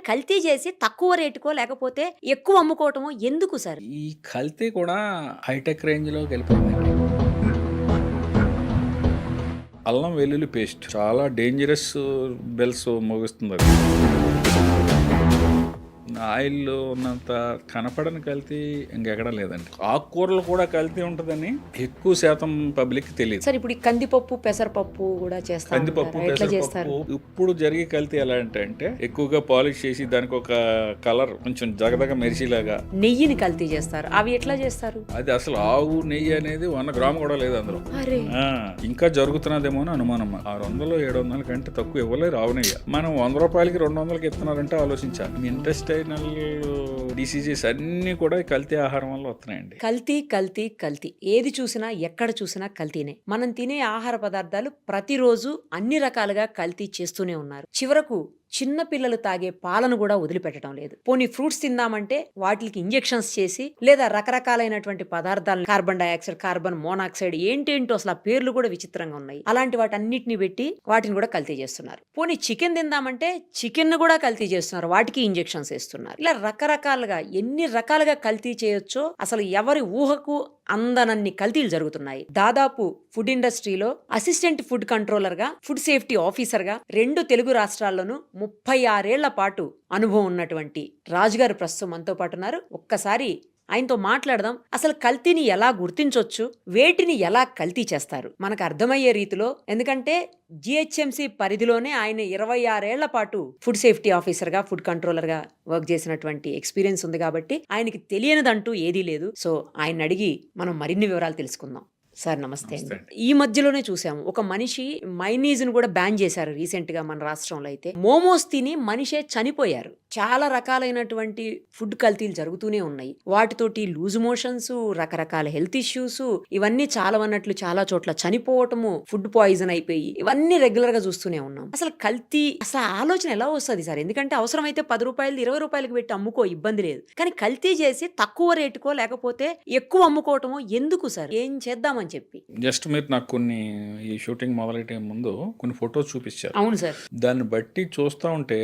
కల్తీ చేసి తక్కువ రేటుకో లేకపోతే ఎక్కువ అమ్ముకోవటమో ఎందుకు సార్? ఈ కల్తీ కూడా హైటెక్ రేంజ్‌లోకి వెళ్ళిపోయిందండి. అల్లం వెల్లుల్లి పేస్ట్ చాలా డేంజరస్ బెల్స్ మోగిస్తుందది. ఆయిల్‌లో ఉన్నంత కనపడని కల్తీ ఇంకెక్కడా లేదండి. ఆకుకూరలు కూడా కల్తీ ఉంటదని ఎక్కువ శాతం పబ్లిక్‌కి తెలీదు. సార్ ఇప్పుడు ఈ కందిపప్పు, పెసరపప్పు కూడా చేస్తా కందిపప్పు, ఉంటారా? ఎట్లా చేస్తారు? పెసరపప్పు ఇప్పుడు జరిగే కల్తీ ఎలా అంటే ఎక్కువగా పాలిష్ చేసి దానికి ఒక కలర్ కొంచెం జగదగ మెరిసేలాగా నెయ్యిని కల్తీ చేస్తారు. అవి ఎట్లా చేస్తారు? అది అసలు ఆవు నెయ్యి అనేది 100 గ్రాము కూడా లేదు అందులో. అరే ఆ, ఇంకా జరుగుతున్నదేమో అని అనుమానం. 600 700 కంటే తక్కువ ఇవ్వలేరు ఆవు నెయ్యి. మనం 100 రూపాయలకి 200కి ఇస్తున్నారంటే ఆలోచించాలి. ఇంటెస్టైనల్ డిసీజెస్ అన్ని కూడా ఈ కల్తీ ఆహారం వల్ల వస్తున్నాయండి. కల్తీ కల్తీ కల్తీ ఏది చూసినా ఎక్కడ చూసినా కల్తీనే. మనం తినే ఆహార పదార్థాలు ప్రతిరోజు అన్ని రకాలుగా కల్తీ చేస్తూనే ఉన్నారు. చివరకు చిన్న పిల్లలు తాగే పాలను కూడా వదిలిపెట్టడం లేదు. పోనీ ఫ్రూట్స్ తిందామంటే వాటికి ఇంజెక్షన్స్ చేసి లేదా రకరకాలైనటువంటి పదార్థాలను కార్బన్ డైఆక్సైడ్, కార్బన్ మోనాక్సైడ్ ఏంటేంటో అసలు ఆ పేర్లు కూడా విచిత్రంగా ఉన్నాయి. అలాంటి వాటన్నిటిని పెట్టి వాటిని కూడా కల్తీ చేస్తున్నారు. పోనీ చికెన్ తిందామంటే చికెన్ కూడా కల్తీ చేస్తున్నారు. వాటికి ఇంజెక్షన్స్ వేస్తున్నారు. ఇలా రకరకాలుగా ఎన్ని రకాలుగా కల్తీ చేయొచ్చో అసలు ఎవరి ఊహకు అందనన్ని కల్తీలు జరుగుతున్నాయి. దాదాపు ఫుడ్ ఇండస్ట్రీలో అసిస్టెంట్ ఫుడ్ కంట్రోలర్ గా, ఫుడ్ సేఫ్టీ ఆఫీసర్ గా 2 తెలుగు రాష్ట్రాల్లోనూ 36 ఏళ్ల పాటు అనుభవం ఉన్నటువంటి రాజుగారు ప్రస్తుతం మనతో పాటు ఉన్నారు. ఒక్కసారి ఆయనతో మాట్లాడదాం. అసలు కల్తీని ఎలా గుర్తించొచ్చు, వేటిని ఎలా కల్తీ చేస్తారు మనకు అర్థమయ్యే రీతిలో. ఎందుకంటే జిహెచ్ఎంసి పరిధిలోనే ఆయన 26 ఏళ్ల పాటు ఫుడ్ సేఫ్టీ ఆఫీసర్ గా, ఫుడ్ కంట్రోలర్ గా వర్క్ చేసినటువంటి ఎక్స్పీరియన్స్ ఉంది కాబట్టి ఆయనకి తెలియనిదంటూ ఏదీ లేదు. సో ఆయన అడిగి మనం మరిన్ని వివరాలు తెలుసుకుందాం. సార్ నమస్తే అండి. ఈ మధ్యలోనే చూసాము ఒక మనిషి మైనీస్ ను కూడా బ్యాన్ చేశారు రీసెంట్ గా మన రాష్ట్రంలో. అయితే మోమోస్ తిని మనిషే చనిపోయారు. చాలా రకాలైనటువంటి ఫుడ్ కల్తీలు జరుగుతూనే ఉన్నాయి. వాటితోటి లూజ్ మోషన్స్, రకరకాల హెల్త్ ఇష్యూస్, ఇవన్నీ చాలా అన్నట్లు చాలా చోట్ల చనిపోవటము, ఫుడ్ పాయిజన్ అయిపోయి ఇవన్నీ రెగ్యులర్ గా చూస్తూనే ఉన్నాం. అసలు కల్తీ అసలు ఆలోచన ఎలా వస్తుంది సార్? ఎందుకంటే అవసరమైతే 10 రూపాయలు 20 రూపాయలకి పెట్టి అమ్ముకో, ఇబ్బంది లేదు. కానీ కల్తీ చేసి తక్కువ రేటుకో లేకపోతే ఎక్కువ అమ్ముకోవటమో ఎందుకు సార్? ఏం చేద్దామని చెప్పి. జస్ట్ మీరు నాకు కొన్ని ఈ షూటింగ్ మొదలెట్టే ముందు కొన్ని ఫోటోస్ చూపించారు. అవును సార్. దాన్ని బట్టి చూస్తూ ఉంటే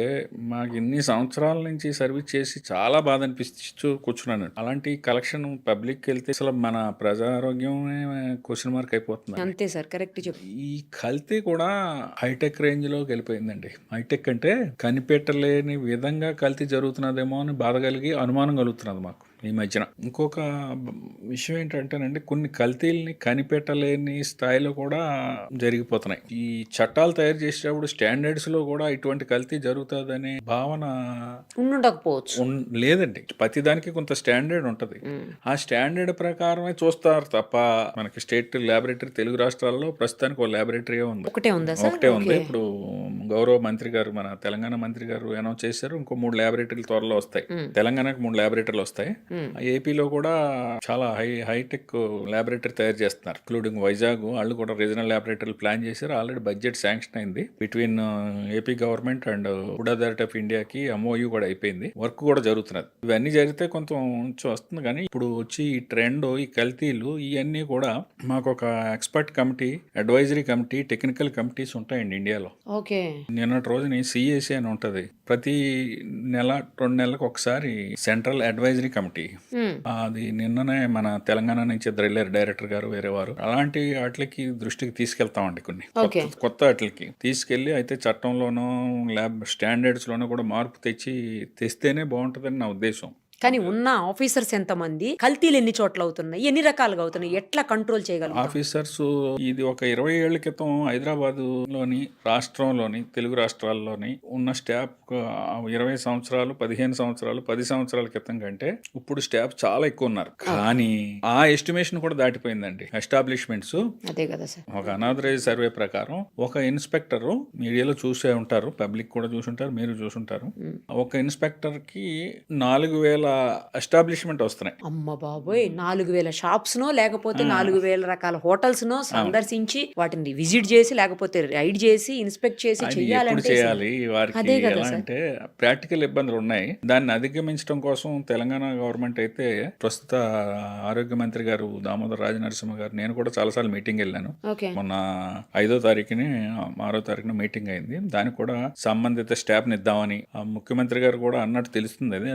మాకు ఇన్ని సంవత్సరాల నుంచి సర్వీస్ చేసి చాలా బాధ అనిపిస్తూ కూర్చున్నాను. అలాంటి కలెక్షన్ పబ్లిక్ వెళ్తే అసలు మన ప్రజారోగ్యం క్వశ్చన్ మార్క్ అయిపోతుంది. అంతే సార్, కరెక్ట్ చెప్పు. ఈ కల్తీ కూడా హైటెక్ రేంజ్ లోకి వెళ్ళిపోయిందండి. హైటెక్ అంటే కనిపెట్టలేని విధంగా కల్తీ జరుగుతున్నదేమో అని బాధ కలిగి అనుమానం కలుగుతున్నది మాకు ఈ మధ్యన. ఇంకొక విషయం ఏంటంటేనండి, కొన్ని కల్తీల్ని కనిపెట్టలేని స్థాయిలో కూడా జరిగిపోతున్నాయి. ఈ చట్టాలు తయారు చేసేటప్పుడు స్టాండర్డ్స్ లో కూడా ఇటువంటి కల్తీ జరుగుతుందనే భావన ఉండకపోవచ్చు. లేదండి. ప్రతిదానికి కొంత స్టాండర్డ్ ఉంటది. ఆ స్టాండర్డ్ ప్రకారమే చూస్తారు తప్ప మనకి స్టేట్ ల్యాబొరేటరీ తెలుగు రాష్ట్రాల్లో ప్రస్తుతానికి ఒక ల్యాబొరేటరీ ఉంది. ఒకటే ఉందా సార్? ఒకటే ఉంది. ఇప్పుడు గౌరవ మంత్రి గారు, మన తెలంగాణ మంత్రి గారు అనౌన్స్ చేశారు, ఇంకో 3 ల్యాబొరేటరీలు త్వరలో వస్తాయి. తెలంగాణకు 3 ల్యాబొరేటరీలు వస్తాయి. ఏపీలో కూడా చాలా హైటెక్ ల్యాబొరేటరీ తయారు చేస్తున్నారు, ఇంక్లూడింగ్ వైజాగ్. వాళ్ళు కూడా రీజనల్ ల్యాబొరేటరీలు ప్లాన్ చేశారు. ఆల్రెడీ బడ్జెట్ శాంక్షన్ అయింది between AP government and food authority of ఇండియాకి. MOU కూడా అయిపోయింది, వర్క్ కూడా జరుగుతున్నది. ఇవన్నీ జరిగితే కొంచెం వస్తుంది. కానీ ఇప్పుడు వచ్చి ఈ ట్రెండ్, ఈ కల్తీలు ఇవన్నీ కూడా మాకు ఒక expert committee, advisory committee, technical committees ఉంటాయండి ఇండియాలో. ఓకే. నిన్నటి రోజుని CAC అని ఉంటది. ప్రతి నెల 2 నెలలకు ఒకసారి సెంట్రల్ అడ్వైజరీ కమిటీ. అది నిన్ననే మన తెలంగాణ నుంచి ఇద్దరు వెళ్ళారు, డైరెక్టర్ గారు, వేరే వారు. అలాంటి వాటికి దృష్టికి తీసుకెళ్తామండి. కొన్ని కొత్త వాటికి తీసుకెళ్లి అయితే చట్టంలోనూ ల్యాబ్ స్టాండర్డ్స్ లోనూ కూడా మార్పు తెస్తేనే బాగుంటుందని నా ఉద్దేశం. కానీ ఉన్న ఆఫీసర్స్ ఎంతమంది, కల్తీలు ఎన్ని చోట్ల అవుతున్నాయి, ఎన్ని రకాలుగా అవుతున్నాయి, ఎట్లా కంట్రోల్ చేయగలం? ఆఫీసర్స్ ఇది ఒక 20 ఏళ్ల క్రితం హైదరాబాద్ లోని రాష్ట్రంలోని తెలుగు రాష్ట్రాల్లోని ఉన్న స్టాఫ్ 20 సంవత్సరాలు 15 సంవత్సరాలు 10 సంవత్సరాల క్రితం కంటే ఇప్పుడు స్టాఫ్ చాలా ఎక్కువ ఉన్నారు. కానీ ఆ ఎస్టిమేషన్ కూడా దాటిపోయిందండి. ఎస్టాబ్లిష్మెంట్స్ అదే కదా సార్. ఒక అనాథరైజ్ సర్వే ప్రకారం ఒక ఇన్స్పెక్టర్, మీడియాలో చూసే ఉంటారు, పబ్లిక్ కూడా చూసుంటారు, మీరు చూసుంటారు, ఒక ఇన్స్పెక్టర్ కి 4,000 ఎస్టాబ్లిష్మెంట్ వస్తున్నాయి. అమ్మ బాబోయ్! 4000 షాప్స్‌నో లేకపోతే 4000 రకాల హోటల్స్‌నో సందర్శించి వాటిని విజిట్ చేసి లేకపోతే రైడ్ చేసి ఇన్స్పెక్ట్ చేసి అది ఎప్పుడు చెయ్యాలంటే చేయాలి వారికి అదే కదా ఎలా సార్. అంటే ప్రాక్టికల్ ఇబ్బందులు ఉన్నాయి. దాన్ని అధిగమించడం కోసం తెలంగాణ గవర్నమెంట్ అయితే ప్రస్తుత ఆరోగ్య మంత్రి గారు దామోదర్ రాజనరసింహ గారు, నేను కూడా చాలాసార్లు మీటింగ్ వెళ్ళాను. ఓకే. మొన్న 5వ తారీఖుని 6వ తారీఖున మీటింగ్ అయింది. దానికి కూడా సంబంధిత స్టాఫ్ని ఇద్దామని ముఖ్యమంత్రి గారు కూడా అన్నట్టు తెలుస్తుంది. అది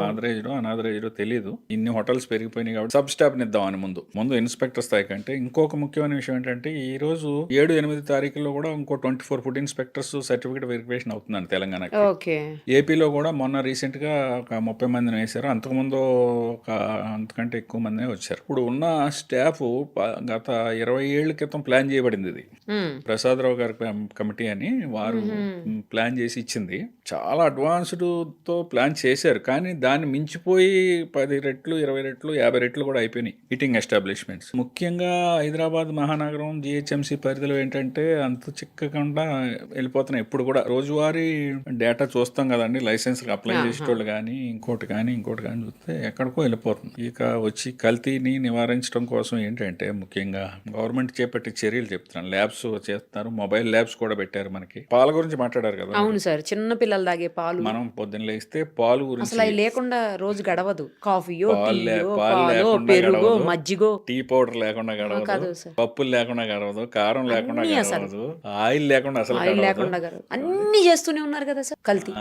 ఆథరైజ్డో అనాథరైజ్డో తెలియదు. ఇన్ని హోటల్స్ పెరిగిపోయినాయి కాబట్టి సబ్ స్టాఫ్ని ఇద్దామని ముందు ఇన్స్పెక్టర్ స్థాయి కంటే. ఇంకొక ముఖ్యమైన విషయం ఏంటంటే ఈ రోజు 7-8 తారీఖుల్లో కూడా ఇంకో 24 ఫుడ్ ఇన్స్పెక్టర్స్ సర్టిఫికేట్ వెరిఫికేషన్ అవుతుందండి తెలంగాణకి. ఓకే. ఏపీలో కూడా మొన్న రీసెంట్ గా ఒక 30 మందిని వేశారు. అంతకుముందు ఒక అంతకంటే ఎక్కువ మంది వచ్చారు. ఇప్పుడు ఉన్న స్టాఫ్ గత 20 ఏళ్ల క్రితం ప్లాన్ చేయబడింది. ఇది ప్రసాదరావు గారి కమిటీ అని వారు ప్లాన్ చేసి ఇచ్చింది. చాలా అడ్వాన్స్డ్ తో ప్లాన్ చేశారు. కానీ దాన్ని మించిపోయి 10 రెట్లు 20 రెట్లు 50 రెట్లు కూడా అయిపోయినాయి ఈటింగ్ ఎస్టాబ్లిష్మెంట్స్. ముఖ్యంగా హైదరాబాద్ మహానగరం జిహెచ్ఎంసీ పరిధిలో ఏంటంటే అంత చిక్కకుండా వెళ్ళిపోతున్నాయి. ఇప్పుడు కూడా రోజువారీ డేటా చూస్తాం కదండి, లైసెన్స్ అప్లై చేసేటోళ్ళు కానీ ఇంకోటి కానీ చూస్తే ఎక్కడికో వెళ్ళిపోతుంది. ఇక వచ్చి కల్తీని నివారించడం కోసం ఏంటంటే ముఖ్యంగా గవర్నమెంట్ చేపట్టే చర్యలు చెప్తున్నాను. ల్యాబ్స్ చేస్తున్నారు, మొబైల్ ల్యాబ్స్ కూడా పెట్టారు. మనకి పాల గురించి మాట్లాడారు కదా. అవును సార్. చిన్న పిల్లలు తాగే పాలు మనం పొద్దున్న లేస్తే పాలు గురించి అసలు అవి లేకుండా రోజు గడవదు. కాఫీయో పాలు టీయో పాలు పాలో లేకుండా పెరుగో గడవదు, మజ్జిగో టీ పౌడర్ లేకుండా కాదు గడవదు, సార్. పప్పులు లేకుండా గడవదు, కారం లేకుండా అన్నీ అసలు. గడవదు, ఆయిల్ లేకుండా అసలు ఆయిల్ గడవదు. లేకుండా గడవదు. అన్ని చేస్తూనే ఉన్నారు కదా సార్ కల్తీ.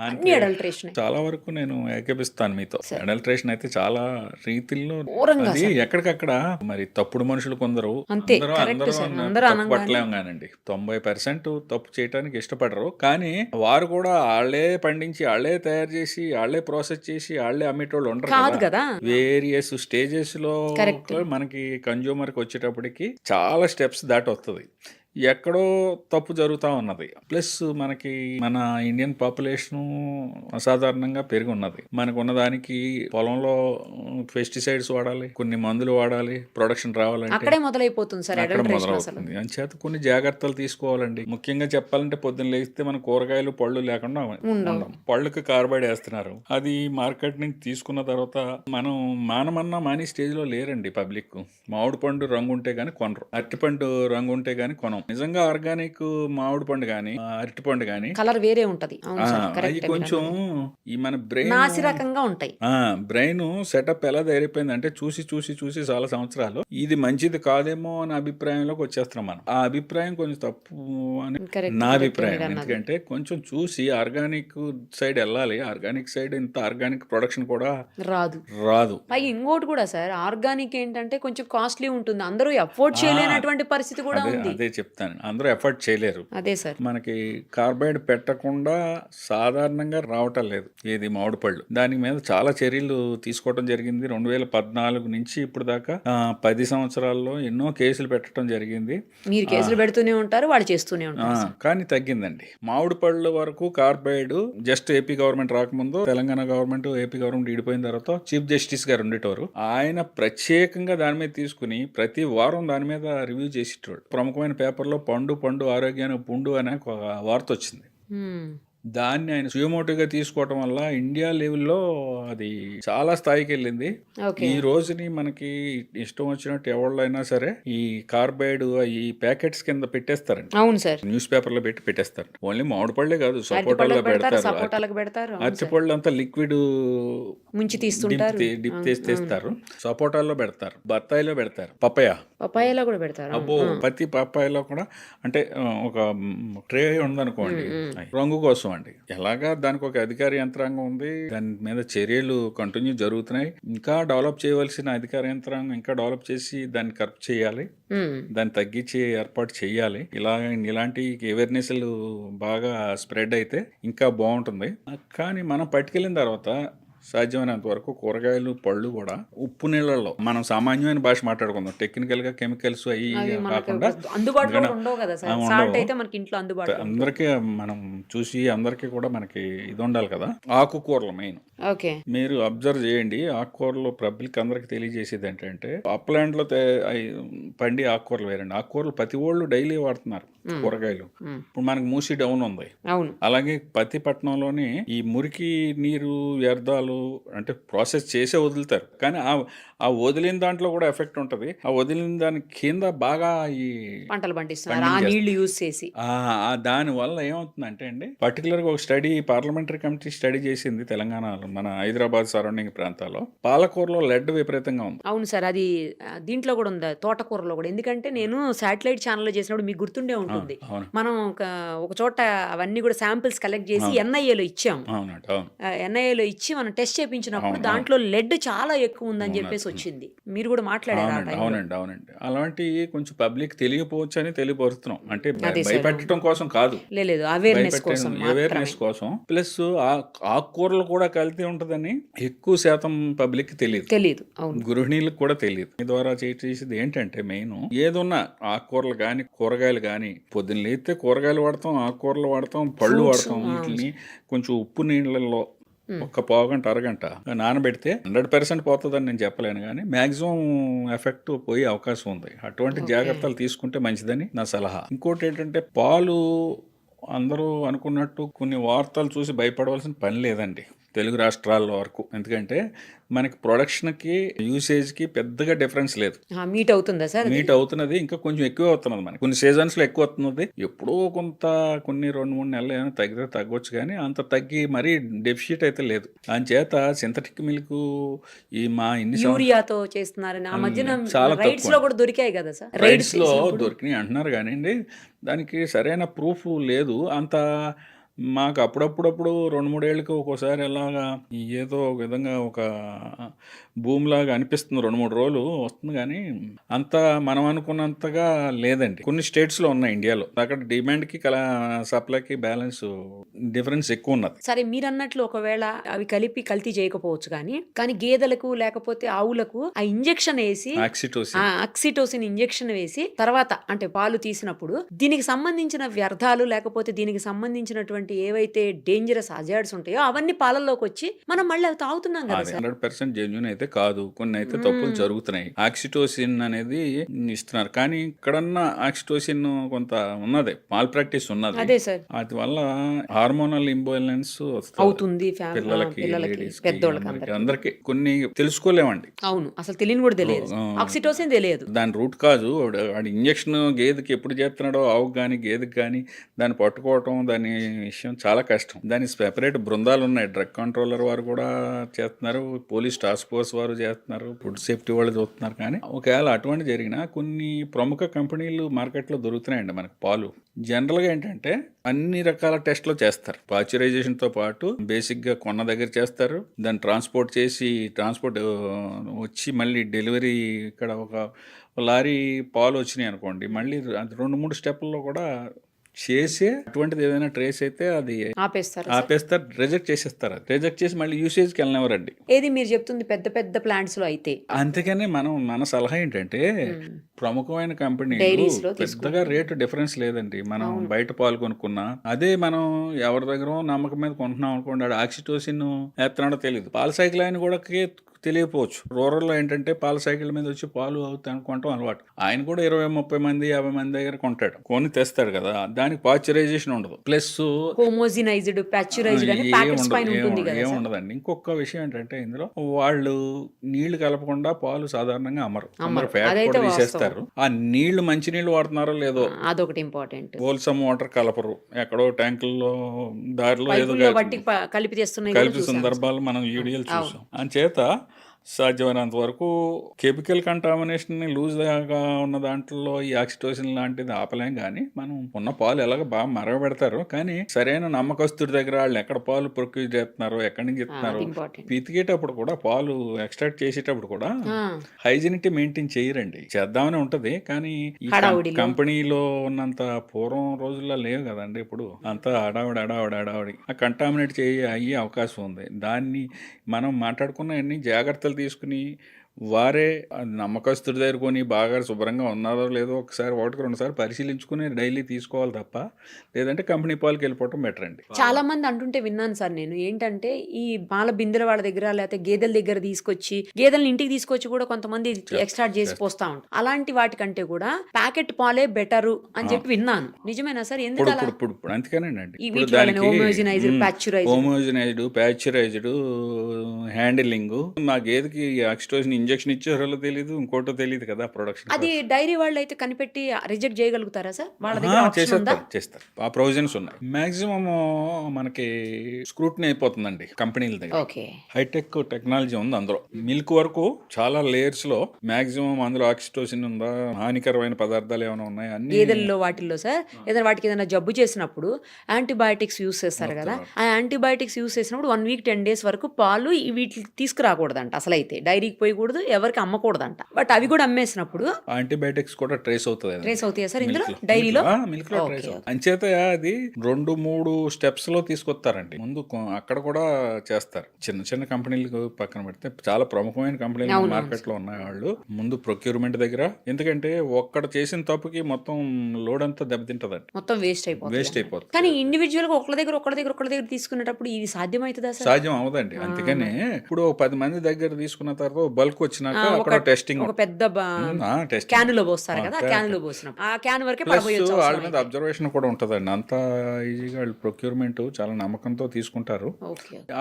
అన్ని అంటే అడల్ట్రేషన్ చాలా వరకు నేను ఏకీపిస్తాను మీతో. అడల్ట్రేషన్ అయితే చాలా రీతిల్లో ఘోరంగా అది ఎక్కడికక్కడ మరి తప్పుడు మనుషులు కొందరు అంతే, అందరూ correct అందరూ సార్. అన్న అందరూ తప్పు అనగానే. పట్టలేము కానండి. 90% తప్పు చేయడానికి ఇష్టపడరు. కానీ వారు కూడా వాళ్ళే పండించి వాళ్ళే తయారు చేసి వాళ్ళే ప్రాసెస్ చేసి వాళ్ళే అమ్మేటోళ్ళు కాదు ఉంటారు కదా. కదా. వేరియస్ స్టేజెస్ లో Correct. మనకి కన్జ్యూమర్ కి వచ్చేటప్పటికి చాలా స్టెప్స్ దాటి వస్తుంది. ఎక్కడో తప్పు జరుగుతూ ఉన్నది. ప్లస్ మనకి మన ఇండియన్ పాపులేషన్ అసాధారణంగా పెరిగి ఉన్నది. మనకు ఉన్నదానికి పొలంలో పెస్టిసైడ్స్ వాడాలి, కొన్ని మందులు వాడాలి, ప్రొడక్షన్ రావాలంటే అక్కడే మొదలైపోతుంది సార్ అక్కడ అడల్ట్రేషన్ అసలు. మొదలవుతుంది. అంచేత కొన్ని జాగ్రత్తలు తీసుకోవాలండి. ముఖ్యంగా చెప్పాలంటే పొద్దున్న లేస్తే మన కూరగాయలు పళ్ళు లేకుండా ఉండం. పళ్ళుకి కార్బైడ్ వేస్తున్నారు. అది మార్కెట్ నుంచి తీసుకున్న తర్వాత మనం మానమన్నా మాని స్టేజ్ లో లేరండి పబ్లిక్. మామిడి పండు రంగు ఉంటే గానీ కొనరు, అరటిపండు రంగు ఉంటే గానీ కొనం. నిజంగా ఆర్గానిక్ మామిడి పండు గానీ అరటిపండు గానీ కలర్ వేరే ఉంటది. అవును సార్, అవి కరెక్ట్. కొంచెం ఈ మన బ్రెయిన్ నాసి రకంగా ఉంటాయి. బ్రెయిన్ సెటప్ ఎలా తయారైపోయింది అంటే చూసి చాలా సంవత్సరాలు ఇది మంచిది కాదేమో అనే అభిప్రాయంలోకి వచ్చేస్తున్నాం మనం. ఆ అభిప్రాయం కొంచెం తప్పు అని Correct, నా correct అభిప్రాయం. మీరు అన్నది. ఎందుకంటే కొంచెం చూసి ఆర్గానిక్ సైడ్ వెళ్ళాలి. ఆర్గానిక్ సైడ్ ఇంత ఆర్గానిక్ ప్రొడక్షన్ కూడా రాదు. పైగా ఇంకోటి కూడా సార్, ఆర్గానిక్ ఏంటంటే కొంచెం కాస్ట్లీ ఉంటుంది. అందరూ అఫోర్డ్ చేయలేనటువంటి పరిస్థితి కూడా ఉంది. అదే చెప్తాను, అందరూ ఎఫర్ట్ చేయలేరు. అదే సార్. మనకి కార్బైడ్ పెట్టకుండా సాధారణంగా రావటం లేదు ఏది మామిడి పళ్ళు. దాని మీద చాలా చర్యలు తీసుకోవడం జరిగింది. 2014 నుంచి ఇప్పుడు దాకా 10 సంవత్సరాల్లో ఎన్నో కేసులు పెట్టడం జరిగింది. మీరు కేసులు పెడుతూనే ఉంటారు, వాళ్ళు చేస్తూనే ఉంటారు సార్. కానీ తగ్గిందండి. మామిడి పళ్ళు వరకు కార్బైడ్ జస్ట్ ఏపీ గవర్నమెంట్ రాకముందు తెలంగాణ గవర్నమెంట్ ఏపీ గవర్నమెంట్ విడిపోయిన తర్వాత చీఫ్ జస్టిస్ గారు ఉండేటవారు. ఆయన ప్రత్యేకంగా దాని మీద తీసుకుని ప్రతి వారం దాని మీద రివ్యూ చేసేటోడు. ప్రముఖమైన పేపర్లో పండు ఆరోగ్యానికి పుండు అనే ఒక వార్త వచ్చింది. దాన్ని ఆయన సుయమోటోగా తీసుకోవటం వల్ల ఇండియా లెవెల్లో అది చాలా స్థాయికి వెళ్ళింది. ఈ రోజుని మనకి ఇష్టం వచ్చినట్టు ఎవళ్ళైనా సరే ఈ కార్బైడ్ ఈ ప్యాకెట్స్ కింద పెట్టేస్తారండి. అవును సార్. న్యూస్ పేపర్ లో పెట్టేస్తారు. ఓన్లీ మామిడి పళ్ళే కాదు, సపోటాలో పెడతారు. అరటిపళ్ళు అంతా లిక్విడ్ ముంచి తీస్తుంటారు, డిప్ తీస్తారు. సపోటాల్లో పెడతారు, బత్తాయిలో పెడతారు, పపాయాలో కూడా పెడతారు. అబ్బో, ప్రతి పప్పాయిలో కూడా అంటే ఒక ట్రే ఉందనుకోండి రంగు కోసం అండి. ఎలాగా దానికి ఒక అధికార యంత్రాంగం ఉంది. దాని మీద చర్యలు కంటిన్యూ జరుగుతున్నాయి. ఇంకా డెవలప్ చేయవలసిన అధికార యంత్రాంగం ఇంకా డెవలప్ చేసి దాన్ని కరెక్ట్ చేయాలి, దాన్ని తగ్గించి ఏర్పాటు చేయాలి. ఇలాంటి అవేర్నెస్లు బాగా స్ప్రెడ్ అయితే ఇంకా బాగుంటుంది. కానీ మనం పట్టుకెళ్ళిన తర్వాత సాధ్యమైనంత వరకు కూరగాయలు పళ్ళు కూడా ఉప్పు నీళ్ళల్లో, మనం సామాన్యమైన భాష మాట్లాడుకుందాం, టెక్నికల్ గా కెమికల్స్ అవి కాకుండా అందుబాటులో ఉండవు కదా సార్. సాల్ట్ అయితే మనకి ఇంట్లో అందుబాటులో అందరికీ మనం చూసి అందరికీ కూడా మనకి ఇది ఉండాలి కదా. ఆకుకూరలు మెయిన్. మీరు అబ్జర్వ్ చేయండి, ఆకుకూరలు పబ్లిక్ అందరికి తెలియజేసేది ఏంటంటే అప్లాండ్ లో పండి ఆకుకూరలు వేరండి. ఆకుకూరలు ప్రతి వాళ్ళు డైలీ వాడుతున్నారు. కూరగాయలు. ఇప్పుడు మనకు మూసి డౌన్ ఉంది. అవును. అలాగే ప్రతి పట్టణంలోని ఈ మురికి నీరు వ్యర్థాలు అంటే ప్రాసెస్ చేసే వదులుతారు, కానీ ఆ వదిలిన దాంట్లో కూడా ఎఫెక్ట్ ఉంటుంది. ఆ వదిలిన దాని కింద బాగా ఈ పంటలు పండిస్తున్నారు ఆ నీళ్లు యూజ్ చేసి. దాని వల్ల ఏమవుతుందంటే అండి, పర్టికులర్గా ఒక స్టడీ పార్లమెంటరీ కమిటీ స్టడీ చేసింది తెలంగాణలో, మన హైదరాబాద్ సరౌండింగ్ ప్రాంతాల్లో పాలకూరలో లెడ్ విపరీతంగా ఉంది. అవును సార్, అది దీంట్లో కూడా ఉంది, తోటకూరలో కూడా. ఎందుకంటే నేను శాటిలైట్ ఛానల్లో చేసినప్పుడు మీకు గుర్తుండే ఉంటుంది, మనం ఒక చోట అవన్నీ కూడా శాంపిల్స్ కలెక్ట్ చేసి ఎన్ఐఏలో ఇచ్చాము. ఎన్ఐఏలో ఇచ్చి మనం టెస్ట్ చేయించినప్పుడు దాంట్లో లెడ్ చాలా ఎక్కువ ఉందని చెప్పేసి వచ్చింది. మీరు కూడా మాట్లాడారు. అవునండి. అలాంటి కొంచెం పబ్లిక్ తెలియకపోవచ్చు అని తెలియపరుస్తున్నాం. అంటే భయపెట్టడం కోసం కాదు, లేదు, అవేర్నెస్ కోసం. ప్లస్ ఆకుకూరలు కూడా కల్తీ ఉంటుందని ఎక్కువ శాతం పబ్లిక్ తెలియదు. గృహిణీలకు కూడా తెలియదు. ఈ ద్వారా చేసేది ఏంటంటే మెయిన్ ఏదున్నా ఆకుకూరలు కానీ కూరగాయలు కానీ పొద్దున్న లేస్తే కూరగాయలు వాడతాం, ఆకుకూరలు వాడతాం, పళ్ళు వాడతాం. వీటిని కొంచెం ఉప్పు నీళ్ళల్లో ఒక పావుగంట అరగంట నానబెడితే 100% పోతుందని నేను చెప్పలేను, కానీ మ్యాక్సిమం ఎఫెక్ట్ పోయే అవకాశం ఉంది. అటువంటి జాగ్రత్తలు తీసుకుంటే మంచిదని నా సలహా. ఇంకోటి ఏంటంటే పాలు అందరూ అనుకున్నట్టు కొన్ని వార్తలు చూసి భయపడవలసిన పని లేదండి తెలుగు రాష్ట్రాల్లో వరకు. ఎందుకంటే మనకి ప్రొడక్షన్కి యూసేజ్కి పెద్దగా డిఫరెన్స్ లేదు. మీట్ అవుతుందా సార్? మీట్ అవుతున్నది, ఇంకా కొంచెం ఎక్కువ అవుతున్నది. మనకి కొన్ని సీజన్స్లో ఎక్కువ అవుతున్నది. ఎప్పుడో కొన్ని 2-3 నెలలు ఏమైనా తగ్గితే తగ్గొచ్చు, కానీ అంత తగ్గి మరీ డెఫిషిట్ అయితే లేదు. దానిచేత సింథటిక్ మిల్క్ యూరియాతో చేస్తున్నారని ఆ మధ్యన చాలా రైడ్స్ లో కూడా దొరికాయి కదా సార్? రైడ్స్ లో దొరికినాయి అంటున్నారు, కానీ దానికి సరైన ప్రూఫ్ లేదు. అంత మాకు అప్పుడప్పుడు 2-3 ఏళ్ళకి ఒక్కోసారి ఎలాగా ఏదో ఒక విధంగా ఒక భూమిలాగా అనిపిస్తుంది, 2-3 రోజులు వస్తుంది, కానీ అంత మనం అనుకున్నంతగా లేదండి. కొన్ని స్టేట్స్లో ఉన్నాయి ఇండియాలో, అక్కడ డిమాండ్కి సప్లైకి బ్యాలెన్స్ డిఫరెన్స్ ఎక్కువ ఉన్నది. సరే, మీరు అన్నట్లు ఒకవేళ అవి కలిపి కల్తీ చేయకపోవచ్చు, కానీ గేదెలకు లేకపోతే ఆవులకు ఆ ఇంజెక్షన్ వేసి ఆక్సిటోసిన్ ఇంజెక్షన్ వేసి తర్వాత అంటే పాలు తీసినప్పుడు దీనికి సంబంధించిన వ్యర్థాలు లేకపోతే దీనికి సంబంధించినటువంటి ఏవైతే డేంజరస్ హజార్డ్స్ ఉంటాయో అవన్నీ పాలల్లోకి వచ్చి మనం మళ్ళీ అవి తాగుతున్నాం కదా. 100% జెన్యూన్ అయితే కాదు, కొన్ని అయితే తప్పులు జరుగుతున్నాయి. ఆక్సిటోసిన్ అనేది ఇస్తున్నారు, కానీ ఇక్కడన్నా ఆక్సిటోసిన్ కొంత ఉన్నది, మాల్ ప్రాక్టీస్ ఉన్నది. అదే సార్, అది వల్ల హార్మోనల్ ఇంబాలెన్స్ అవుతుంది పిల్లలకి, పెద్దోళ్ళకి, అందరికి కొన్ని తెలుసుకోలేమండి. అవును, అసలు తెలియని కూడా తెలియదు, ఆక్సిటోసిన్ తెలియదు. దాని రూట్ కాజు వాడి ఇంజక్షన్ గేదెకి ఎప్పుడు చేస్తున్నాడో ఆవుకు కానీ గేదెకి కానీ దాన్ని పట్టుకోవటం, దాని విషయం చాలా కష్టం. దానికి సెపరేట్ బృందాలు ఉన్నాయి, డ్రగ్ కంట్రోలర్ వారు కూడా చేస్తున్నారు, పోలీస్ టాస్క్ ఫోర్స్ వారు చేస్తున్నారు, ఫుడ్ సేఫ్టీ వాళ్ళు చూస్తున్నారు. కానీ ఒకవేళ అటువంటి జరిగినా కొన్ని ప్రముఖ కంపెనీలు మార్కెట్లో దొరుకుతున్నాయండి మనకు పాలు. జనరల్గా ఏంటంటే అన్ని రకాల టెస్ట్లు చేస్తారు. పాశ్చరైజేషన్తో పాటు బేసిక్గా కొన్న దగ్గర చేస్తారు, దాన్ని ట్రాన్స్పోర్ట్ వచ్చి మళ్ళీ డెలివరీ ఇక్కడ ఒక లారీ పాలు వచ్చినాయి అనుకోండి, మళ్ళీ 2-3 స్టెప్ల్లో కూడా చేసి అటువంటిది ఏదైనా ట్రేస్ అయితే అది ఆపేస్తారు, రిజెక్ట్ చేసేస్తారు. రిజెక్ట్ చేసి మళ్ళీ యూసేజ్కి వెళ్ళినవరండి. ఏది మీరు చెప్తుంది పెద్ద పెద్ద ప్లాంట్స్ లో అయితే. అందుకని మన సలహా ఏంటంటే ప్రముఖమైన కంపెనీ పెద్దగా రేటు డిఫరెన్స్ లేదండి. మనం బయట పాలు కొనుక్కున్నా అదే మనం ఎవరి దగ్గర నమ్మకం మీద కొంటున్నాం అనుకోండి, ఆక్సిటోసిన్ ఎత్తనాడో తెలియదు. పాల సైకిల్ ఆయన కూడా తెలియకపోవచ్చు. రూరల్లో ఏంటంటే పాల సైకిల్ మీద వచ్చి పాలు అవుతాయి అనుకుంటాం అలవాటు. ఆయన కూడా 20-30 మంది 50 మంది దగ్గర కొంటాడు, కొని తెస్తాడు కదా, దానికి పాశ్చరైజేషన్ ఉండదు, ప్లస్ ఏముండదండి. ఇంకొక విషయం ఏంటంటే ఇందులో వాళ్ళు నీళ్లు కలపకుండా పాలు సాధారణంగా అమ్మరు, ఫ్యాట్ కూడా తీసేస్తారు. ఆ నీళ్లు మంచి నీళ్లు వాడుతున్నారో లేదో అదొకటి ఇంపార్టెంట్. హోల్సమ్ వాటర్ కలపరు, ఎక్కడో ట్యాంకుల్లో దారిలో ఏదో కలిపి సందర్భాలు మనం వీడియోలు చూసాం. అంచేత సాధ్యమైనంత వరకు కెమికల్ కంటామినేషన్ లూజ్గా ఉన్న దాంట్లో ఈ ఆక్సిటోసిన్ లాంటిది ఆపలేం, కానీ మనం ఉన్న పాలు ఎలాగ బాగా మరగబెడతారు, కానీ సరైన నమ్మకస్తుడి దగ్గర వాళ్ళు ఎక్కడ పాలు ప్రొక్యూర్ చేస్తున్నారో ఎక్కడి నుంచి ఇస్తున్నారు, పితికేటప్పుడు కూడా పాలు ఎక్స్ట్రాక్ట్ చేసేటప్పుడు కూడా హైజీనిటీ మెయింటైన్ చేయరండి. చేద్దామని ఉంటది, కానీ ఈ కంపెనీలో ఉన్నంత పూర్వం రోజుల్లో లేవు కదండి. ఇప్పుడు అంతా అడావిడి ఆ కంటామినేట్ అయ్యే అవకాశం ఉంది. దాన్ని మనం మాట్లాడుకున్న అన్ని జాగ్రత్తలు తీసుకుని వారే నమ్మకస్తుడి దగ్గర కొని బాగా శుభ్రంగా ఉన్నారో లేదో ఒకసారి ఒకటికి 2 సార్లు పరిశీలించుకుని డైలీ తీసుకోవాలి తప్ప, లేదంటే కంపెనీ పాలకి వెళ్ళిపోవటం బెటర్ అండి. చాలా మంది అంటుంటే విన్నాను సార్ నేను. ఏంటంటే ఈ పాల బిందెల వాళ్ళ దగ్గర లేకపోతే గేదెల దగ్గర తీసుకొచ్చి గేదెలను ఇంటికి తీసుకొచ్చి కూడా కొంతమంది ఎక్స్ట్రాక్ట్ చేసి పోస్తా ఉంటారు. అలాంటి వాటికంటే కూడా ప్యాకెట్ పాలే బెటరు అని చెప్పి విన్నాను. నిజమేనా సార్? ఎందుకు అలా? ఇప్పుడు అంతేనండి. ఈ ఇప్పుడు వీటి వల్లనే దానికి హోమోజినైజ్డ్, ప్యాస్చరైజ్డ్. హోమోజనైజ్డ్, ప్యాస్చరైజ్డ్, హ్యాండిలింగ్, మా గేదెకి ఆక్సిటోసిన్ ఇంజెక్షన్ ఇచ్చారో తెలియదు, ఇంకోటో తెలియదు కదా ప్రొడక్షన్. అది డైరీ వాళ్ళు అయితే కనిపెట్టి రిజెక్ట్ చేయగలుగుతారా సార్? వాళ్ళ దగ్గర ఆప్షన్ ఉందా? చేస్తారు. ఆ ప్రొవిజన్స్ ఉన్నాయి. మాక్సిమం మనకి స్క్రూటినీ అయిపోతుందండి కంపెనీల దగ్గర. ఓకే. హైటెక్ టెక్నాలజీ ఉంది అందులో. మిల్క్ వరకు చాలా లేయర్స్ లో మాక్సిమం అందులో ఆక్సిటోసిన్ ఉందా, హానికరమైన పదార్థాలు ఏమైనా ఉన్నాయి అన్ని. గేదెల్లో వాటిల్లో సార్ ఏదైనా వాటికి ఏదైనా జబ్బు చేసినప్పుడు యాంటీబయాటిక్స్ యూస్ చేస్తారు కదా, ఆ యాంటీబయాటిక్స్ యూస్ చేసినప్పుడు 1 వీక్ 10 డేస్ వరకు పాలు వీటికి తీసుకురాకూడదంట. అసలు అయితే డైరీకి పోయకూడదు, ఎవరికి అమ్మకూడదంట. బట్ అవి కూడా అమ్మేసినప్పుడు యాంటీబయాటిక్స్ కూడా ట్రేస్ అవుతుంది. ట్రేస్ అవుతాయి సార్ ఇందులో డైరీలో? మిల్క్ లో ట్రేస్ అవుతుంది. అంచేత అది 2-3 స్టెప్స్ లో తీసుకొస్తారండి. ముందు అక్కడ కూడా చేస్తారు. చిన్న చిన్న కంపెనీలకు పక్కన పెడితే చాలా ప్రముఖమైన కంపెనీలు మార్కెట్ లో ఉన్నాయి. వాళ్ళు ముందు ప్రొక్యూర్మెంట్ దగ్గర, ఎందుకంటే ఒక్కడ చేసిన తప్పుకి మొత్తం లోడ్ అంతా దెబ్బతింటదండి, మొత్తం వేస్ట్ అయిపోతుంది. కానీ ఇండివిజువల్ గా ఒకళ్ళ దగ్గర తీసుకునేటప్పుడు ఇది సాధ్యమవుతుందా సార్? సాధ్యం అవదండి. అందుకనే ఇప్పుడు 10 మంది దగ్గర తీసుకున్న తర్వాత బల్క్ వచ్చినాక అక్కడ టెస్టింగ్, ఒక పెద్ద క్యాన్ లో పోస్తారు కదా, క్యాన్ లో పోసినప్పుడు ఆ క్యాన్ వరకే పడబోయొచ్చు. వాళ్ళ మీద అబ్జర్వేషన్ కూడా ఉంటదండి. అంత ఈజీగా వాళ్ళు ప్రొక్యూర్మెంట్ చాలా నమ్మకంతో తీసుకుంటారు.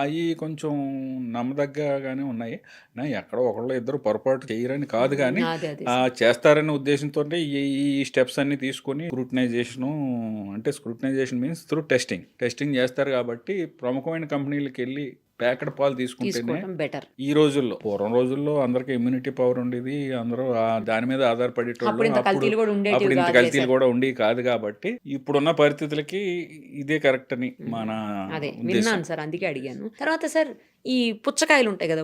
అవి కొంచెం నమ్మదగ్గగానే ఉన్నాయి. ఎక్కడో ఒకళ్ళు ఇద్దరు పొరపాటు చేయరని కాదు, కానీ చేస్తారనే ఉద్దేశంతో ఈ స్టెప్స్ అన్ని తీసుకుని స్క్రూటినైజేషన్ మీన్స్ త్రూ టెస్టింగ్ చేస్తారు. కాబట్టి ప్రముఖమైన కంపెనీలకు వెళ్ళి ప్యాకెట్ పాలు తీసుకుంటేనే బెటర్. ఈ రోజుల్లో, పూర్వం రోజుల్లో అందరికి ఇమ్యూనిటీ పవర్ ఉండేది, అందరూ దాని మీద ఆధారపడేటోళ్ళు. అప్పుడు ఇంత కల్తీలు కూడా ఉండేవి కాదు. కాబట్టి ఇప్పుడున్న పరిస్థితులకి ఇదే కరెక్ట్ అని మన విన్నాను సార్, అందుకే అడిగాను. తర్వాత సార్ ఈ పుచ్చకాయలు ఉంటాయి కదా,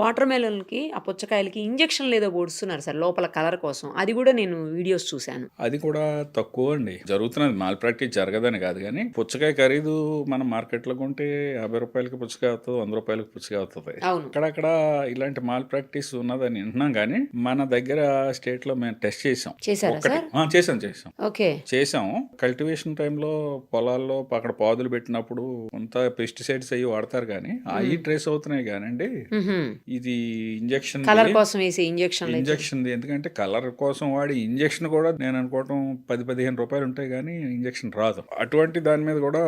వాటర్ మెలన్ కి ఆ పుచ్చకాయలకి ఇంజెక్షన్ లేదో పొడుస్తున్నారు సార్ లోపల కలర్ కోసం. అది కూడా నేను వీడియోస్ చూశాను. అది కూడా తక్కువ అండి జరుగుతున్నది. మాల్ ప్రాక్టీస్ జరగదని కాదు, కానీ పుచ్చకాయ ఖరీదు మనం మార్కెట్ లో కొంటే 50 రూపాయలకి పుచ్చకాయ అవుతుంది, 100 రూపాయలకి పుచ్చకాయ అవుతుంది. అక్కడక్కడ ఇలాంటి మాల్ ప్రాక్టీస్ ఉన్నదని వింటున్నాం, కానీ మన దగ్గర స్టేట్ లో మేము టెస్ట్ చేసాం. చేసాం కల్టివేషన్ టైంలో పొలాల్లో అక్కడ పాదులు పెట్టినప్పుడు కొంత పెస్టిసైడ్స్ అయ్యి వాడతారు, కానీ అవి ట్రేస్ అవుతున్నాయి. కానండి ఇది ఇంజెక్షన్ కోసం వేసే ఇంజెక్షన్, ఎందుకంటే కలర్ కోసం వాడి ఇంజెక్షన్ కూడా నేను అనుకోవటం 10-15 రూపాయలు ఉంటాయి, కానీ ఇంజెక్షన్ రాదు. అటువంటి దాని మీద కూడా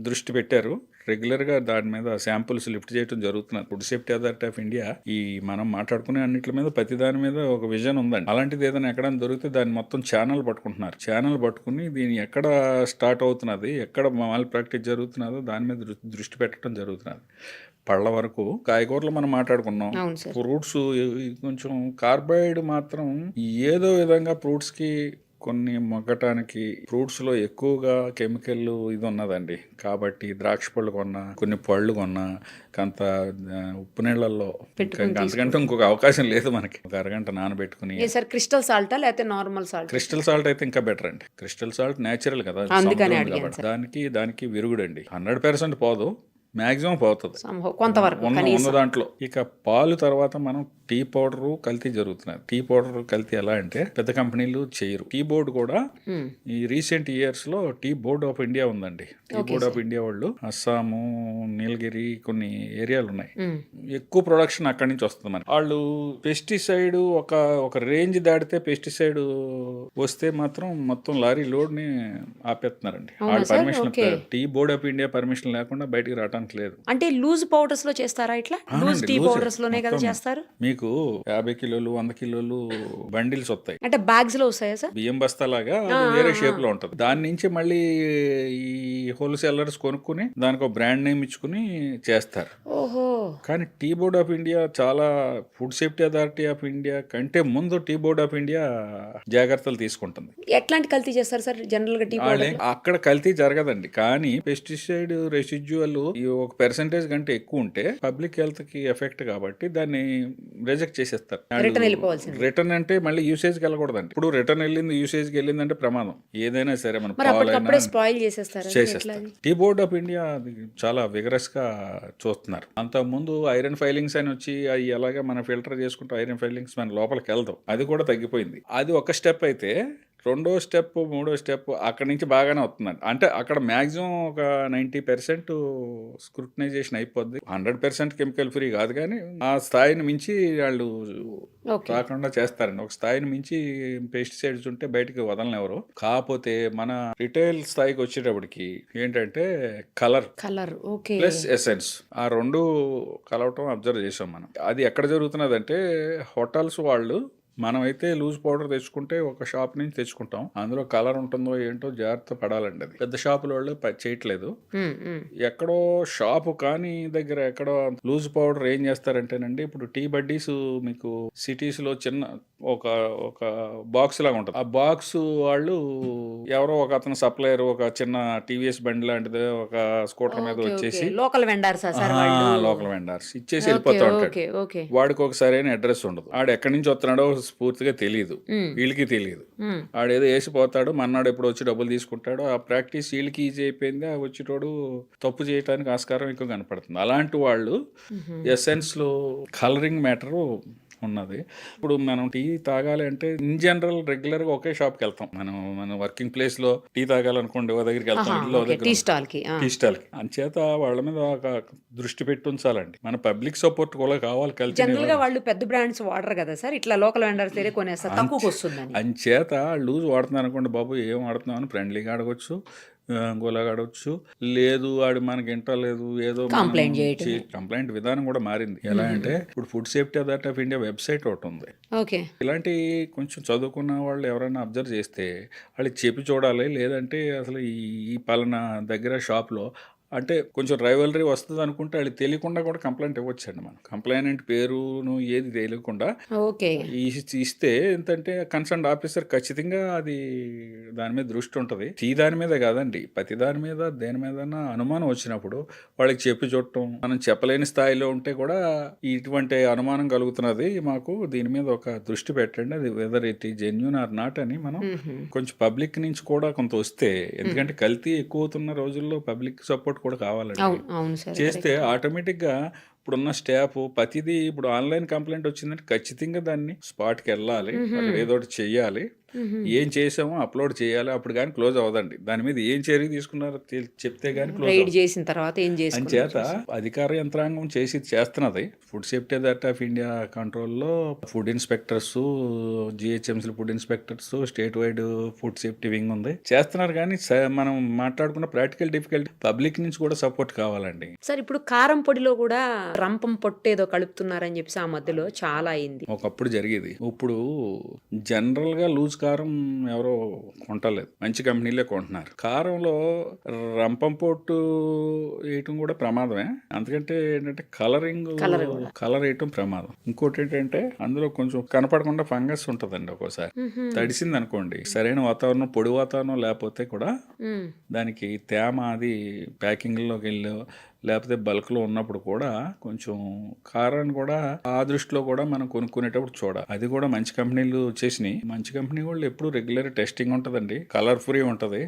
దృష్టి పెట్టారు. రెగ్యులర్ గా దాని మీద శాంపుల్స్ లిఫ్ట్ చేయడం జరుగుతున్నది. Food safety authority of India ఈ మనం మాట్లాడుకునే అన్నిటి మీద ప్రతి దాని మీద ఒక విజన్ ఉందండి. అలాంటిది ఏదైనా ఎక్కడైనా దొరికితే దాన్ని మొత్తం ఛానల్ పట్టుకుంటున్నారు. ఛానల్ పట్టుకుని దీన్ని ఎక్కడ స్టార్ట్ అవుతున్నది, ఎక్కడ మాల్ ప్రాక్టీస్ జరుగుతున్నదో దాని మీద దృష్టి పెట్టడం జరుగుతున్నది. పళ్ళ వరకు కాయగూరలు మనం మాట్లాడుకున్నాం. ఫ్రూట్స్ కొంచెం కార్బైడ్ మాత్రం ఏదో విధంగా ఫ్రూట్స్ కి కొన్ని మొగ్గటానికి ఫ్రూట్స్ లో ఎక్కువగా కెమికల్ ఇది ఉన్నదండి. కాబట్టి ద్రాక్ష పళ్ళు కొన్నా, కొన్ని పళ్ళు కొన్నా కొంత ఉప్పు నీళ్ళల్లో అంతకంటే ఇంకొక అవకాశం లేదు మనకి. ఒక అరగంట నానబెట్టుకుని. క్రిస్టల్ సాల్ట్ లేకపోతే నార్మల్ సాల్ట్? క్రిస్టల్ సాల్ట్ అయితే ఇంకా బెటర్ అండి. క్రిస్టల్ సాల్ట్ నేచురల్ కదా, దానికి విరుగుడండి. 100% పోదు, మాక్సిమం పోతుంది కొంతవరకు ఉన్న దాంట్లో. ఇక పాలు తర్వాత మనం టీ పౌడర్ కల్తీ జరుగుతున్నది. టీ పౌడర్ కల్తీ ఎలా అంటే పెద్ద కంపెనీలు చేయరు. టీ బోర్డు కూడా ఈ రీసెంట్ ఇయర్స్ లో టీ బోర్డ్ ఆఫ్ ఇండియా ఉందండి. టీ బోర్డ్ ఆఫ్ ఇండియా వాళ్ళు అస్సాము, నీలగిరి కొన్ని ఏరియాలు ఉన్నాయి, ఎక్కువ ప్రొడక్షన్ అక్కడి నుంచి వస్తుంది. మన వాళ్ళు పెస్టిసైడ్ ఒక రేంజ్ దాటితే పెస్టిసైడ్ వస్తే మాత్రం మొత్తం లారీ లోడ్ ని ఆపేస్తున్నారండి. వాళ్ళు permission, tea board of India permission లేకుండా బయటికి రావడానికి లేదు. అంటే లూజ్ పౌడర్స్ లో చేస్తారా? ఇట్లా లూజ్ టీ పౌడర్స్ లోనే కదా చేస్తారు. మీకు 50 కిలోలు 100 కిలోలు బండిల్స్ వస్తాయి. అంటే బ్యాగ్స్ లో వస్తాయా సార్? బియ్యం బస్తా లాగా వేరే షేప్ లో ఉంటది. దాని నుంచి మళ్ళీ ఈ హోల్సేలర్స్ కొనుక్కుని దానికి ఒక బ్రాండ్ నేమ్ ఇచ్చుకుని చేస్తారు. ఓహో. కానీ టీ బోర్డ్ ఆఫ్ ఇండియా చాలా food safety authority of India కంటే ముందు టీ బోర్డ్ ఆఫ్ ఇండియా జాగ్రత్తలు తీసుకుంటుంది. ఎట్లాంటి కల్తీ చేస్తారు సార్ జనరల్ గా టీ పౌడర్? అక్కడ కల్తీ జరగదండి, కానీ పెస్టిసైడ్ రెసిడ్యువల్ ఒక పర్సెంటేజ్ కంటే ఎక్కువ ఉంటే పబ్లిక్ హెల్త్ కి ఎఫెక్ట్ కాబట్టి దాన్ని రిజెక్ట్ చేసేస్తారు. రిటర్న్ వెళ్ళిపోవాల్సింది. రిటర్న్ అంటే మళ్ళీ యూసేజ్కి వెళ్ళకూడదండి. ఇప్పుడు రిటర్న్ వెళ్ళింది యూసేజ్కి వెళ్ళిందంటే ప్రమాదం. ఏదైనా సరే మన మరి అప్పటికప్పుడే పాలైనా స్పాయిల్ చేసేస్తారు. చేసేస్తారు. టీ బోర్డ్ ఆఫ్ ఇండియా అది చాలా విగరస్ గా చూస్తున్నారు. అంతకుముందు ఐరన్ ఫైలింగ్స్ అని వచ్చి అవి ఎలాగే మనం ఫిల్టర్ చేసుకుంటూ ఐరన్ ఫైలింగ్స్ మన లోపలికి వెళ్దాం, అది కూడా తగ్గిపోయింది. అది ఒక స్టెప్ అయితే రెండో స్టెప్ మూడో స్టెప్ అక్కడి నుంచి బాగానే వస్తుందండి. అంటే అక్కడ మ్యాక్సిమం ఒక 90% స్క్రూటనైజేషన్ అయిపోద్ది. 100% కెమికల్ ఫ్రీ కాదు, కానీ ఆ స్థాయిని మించి వాళ్ళు రాకుండా చేస్తారండి. ఒక స్థాయిని మించి పెస్టిసైడ్స్ ఉంటే బయటికి వదలనెవరు. కాకపోతే మన రిటైల్ స్థాయికి వచ్చేటప్పటికి ఏంటంటే కలర్ ప్లస్ ఎసెన్స్ ఆ రెండు కలవటం అబ్జర్వ్ చేసాం మనం. అది ఎక్కడ జరుగుతున్నదంటే హోటల్స్ వాళ్ళు, మనమైతే లూజ్ పౌడర్ తెచ్చుకుంటే ఒక షాప్ నుంచి తెచ్చుకుంటాం, అందులో కలర్ ఉంటుందో ఏంటో జాగ్రత్త పడాలండి. అది పెద్ద షాపుల వాళ్ళు చేయట్లేదు. ఎక్కడో షాపు కానీ దగ్గర ఎక్కడో లూజ్ పౌడర్ ఏం చేస్తారంటేనండి, ఇప్పుడు టీ బడ్డీస్ మీకు సిటీస్ లో చిన్న ఒక ఒక బాక్స్ లాగా ఉంటుంది. ఆ బాక్స్ వాళ్ళు ఎవరో ఒక అతను సప్లయర్ ఒక చిన్న టీవీఎస్ బండి లాంటిది ఒక స్కూటర్ మీద వచ్చేసి లోకల్ వెండర్స్ ఇచ్చేసి వెళ్ళిపోతా ఉంటాడు. వాడికి ఒక సరైన అడ్రస్ ఉండదు. ఆడు ఎక్కడి నుంచి వస్తున్నాడో పూర్తిగా తెలియదు, వీళ్ళకి తెలియదు. ఆడేదో వేసిపోతాడు, మన్నాడు ఎప్పుడు వచ్చి డబ్బులు తీసుకుంటాడు. ఆ ప్రాక్టీస్ వీళ్ళకి ఈజీ అయిపోయింది, ఆ వచ్చేటోడు తప్పు చేయడానికి ఆస్కారం ఎక్కువ కనపడుతుంది. అలాంటి వాళ్ళు ఎసెన్స్ లో కలరింగ్ మ్యాటరు ఉన్నది. ఇప్పుడు మనం టీ తాగాలి అంటే ఇన్ జనరల్ రెగ్యులర్ గా ఒకే షాప్కి వెళ్తాం. మన వర్కింగ్ ప్లేస్ లో టీ తాగాలనుకోండి ఓ దగ్గరికి వెళ్తాం, ఇల్లు టీ స్టాల్ కి. అంచేత వాళ్ళ మీద ఒక దృష్టి పెట్టి ఉంచాలండి. మన పబ్లిక్ సపోర్ట్ కూడా కావాలి. జనరల్ గా వాళ్ళు పెద్ద బ్రాండ్స్ వాడరు కదా సార్, ఇట్లా లోకల్ వెండర్స్ దగ్గర కొనేస్తారు, తక్కువకి వస్తుందని. అంచేత లూజ్ వాడుతున్నాను అనుకోండి, బాబు ఏం వాడుతున్నావు అని ఫ్రెండ్లీగా అడగొచ్చు, గోలాగా అడగొచ్చు. లేదు వాడు మనకి ఇంటలేదు ఏదో కంప్లైంట్ విధానం కూడా మారింది. ఎలా అంటే ఇప్పుడు food safety authority of India website ఒకటి ఉంది. ఇలాంటి కొంచెం చదువుకున్న వాళ్ళు ఎవరైనా అబ్జర్వ్ చేస్తే వాళ్ళు చెప్పి చూడాలి. లేదంటే అసలు ఈ పలానా దగ్గర షాప్లో అంటే కొంచెం రైవలరీ వస్తుంది అనుకుంటే అది తెలియకుండా కూడా కంప్లైంట్ ఇవ్వచ్చండి. మనం కంప్లైనెంట్ పేరును ఏది తెలియకుండా ఇస్తే ఏంటంటే కన్సర్న్ ఆఫీసర్ ఖచ్చితంగా అది దాని మీద దృష్టి ఉంటుంది. దాని మీద కాదండి, ప్రతి దాని మీద దేని మీద అనుమానం వచ్చినప్పుడు వాళ్ళకి చెప్పి చూడటం. మనం చెప్పలేని స్థాయిలో ఉంటే కూడా ఇటువంటి అనుమానం కలుగుతున్నది, మాకు దీని మీద ఒక దృష్టి పెట్టండి, అది వెదర్ ఇట్ ఈ జెన్యూన్ ఆర్ నాట్ అని మనం కొంచెం పబ్లిక్ నుంచి కూడా కొంత వస్తే, ఎందుకంటే కల్తీ ఎక్కువ అవుతున్న రోజుల్లో పబ్లిక్ సపోర్ట్ కూడా కావాలండి. చేస్తే ఆటోమేటిక్ గా ఇప్పుడున్న స్టాఫ్ ప్రతిదీ ఇప్పుడు ఆన్లైన్ కంప్లైంట్ వచ్చిందంటే ఖచ్చితంగా దాన్ని స్పాట్కి వెళ్ళాలి, అక్కడ ఏదో ఒకటి చెయ్యాలి, ఏం చేసామో అప్లోడ్ చేయాలి. అప్పుడు కానీ క్లోజ్ అవ్వదండి. దాని మీద ఏం చర్య తీసుకున్నారో చెప్తే గానీ క్లోజ్ చేసిన తర్వాత అంచేత అధికార యంత్రాంగం చేస్తున్నది. Food safety authority of India కంట్రోల్లో food inspectors, GHMC food inspectors, state wide food safety wing ఉంది, చేస్తున్నారు. కానీ మనం మాట్లాడుకున్న ప్రాక్టికల్ డిఫికల్టీ పబ్లిక్ నుంచి కూడా సపోర్ట్ కావాలండి. సార్ ఇప్పుడు కారం పొడిలో కూడా రంపం పొట్టేదో కలుపుతున్నారని చెప్పి ఆ మధ్యలో చాలా అయింది. ఒకప్పుడు జరిగేది. ఇప్పుడు జనరల్ గా లూజ్ కారం ఎవరో కొంటలేదు, మంచి కంపెనీలే కొంటున్నారు. కారంలో రంపం పొట్టు వేయటం కూడా ప్రమాదమే. అందుకంటే ఏంటంటే కలర్ వేయటం ప్రమాదం. ఇంకోటి ఏంటంటే అందులో కొంచెం కనపడకుండా ఫంగస్ ఉంటదండి. ఒక్కోసారి తడిసింది అనుకోండి, సరైన వాతావరణం, పొడి వాతావరణం లేకపోతే కూడా దానికి తేమ అది ప్యాకింగ్ లోకి వెళ్ళి లేకపోతే బల్క్లో ఉన్నప్పుడు కూడా కొంచెం కారాన్ని కూడా ఆ దృష్టిలో కూడా మనం కొనుక్కునేటప్పుడు చూడాలి. అది కూడా మంచి కంపెనీలు వచ్చేసినాయి. మంచి కంపెనీ వాళ్ళు ఎప్పుడు రెగ్యులర్ టెస్టింగ్ ఉంటుందండి, కలర్ ఫ్రీ ఉంటుంది,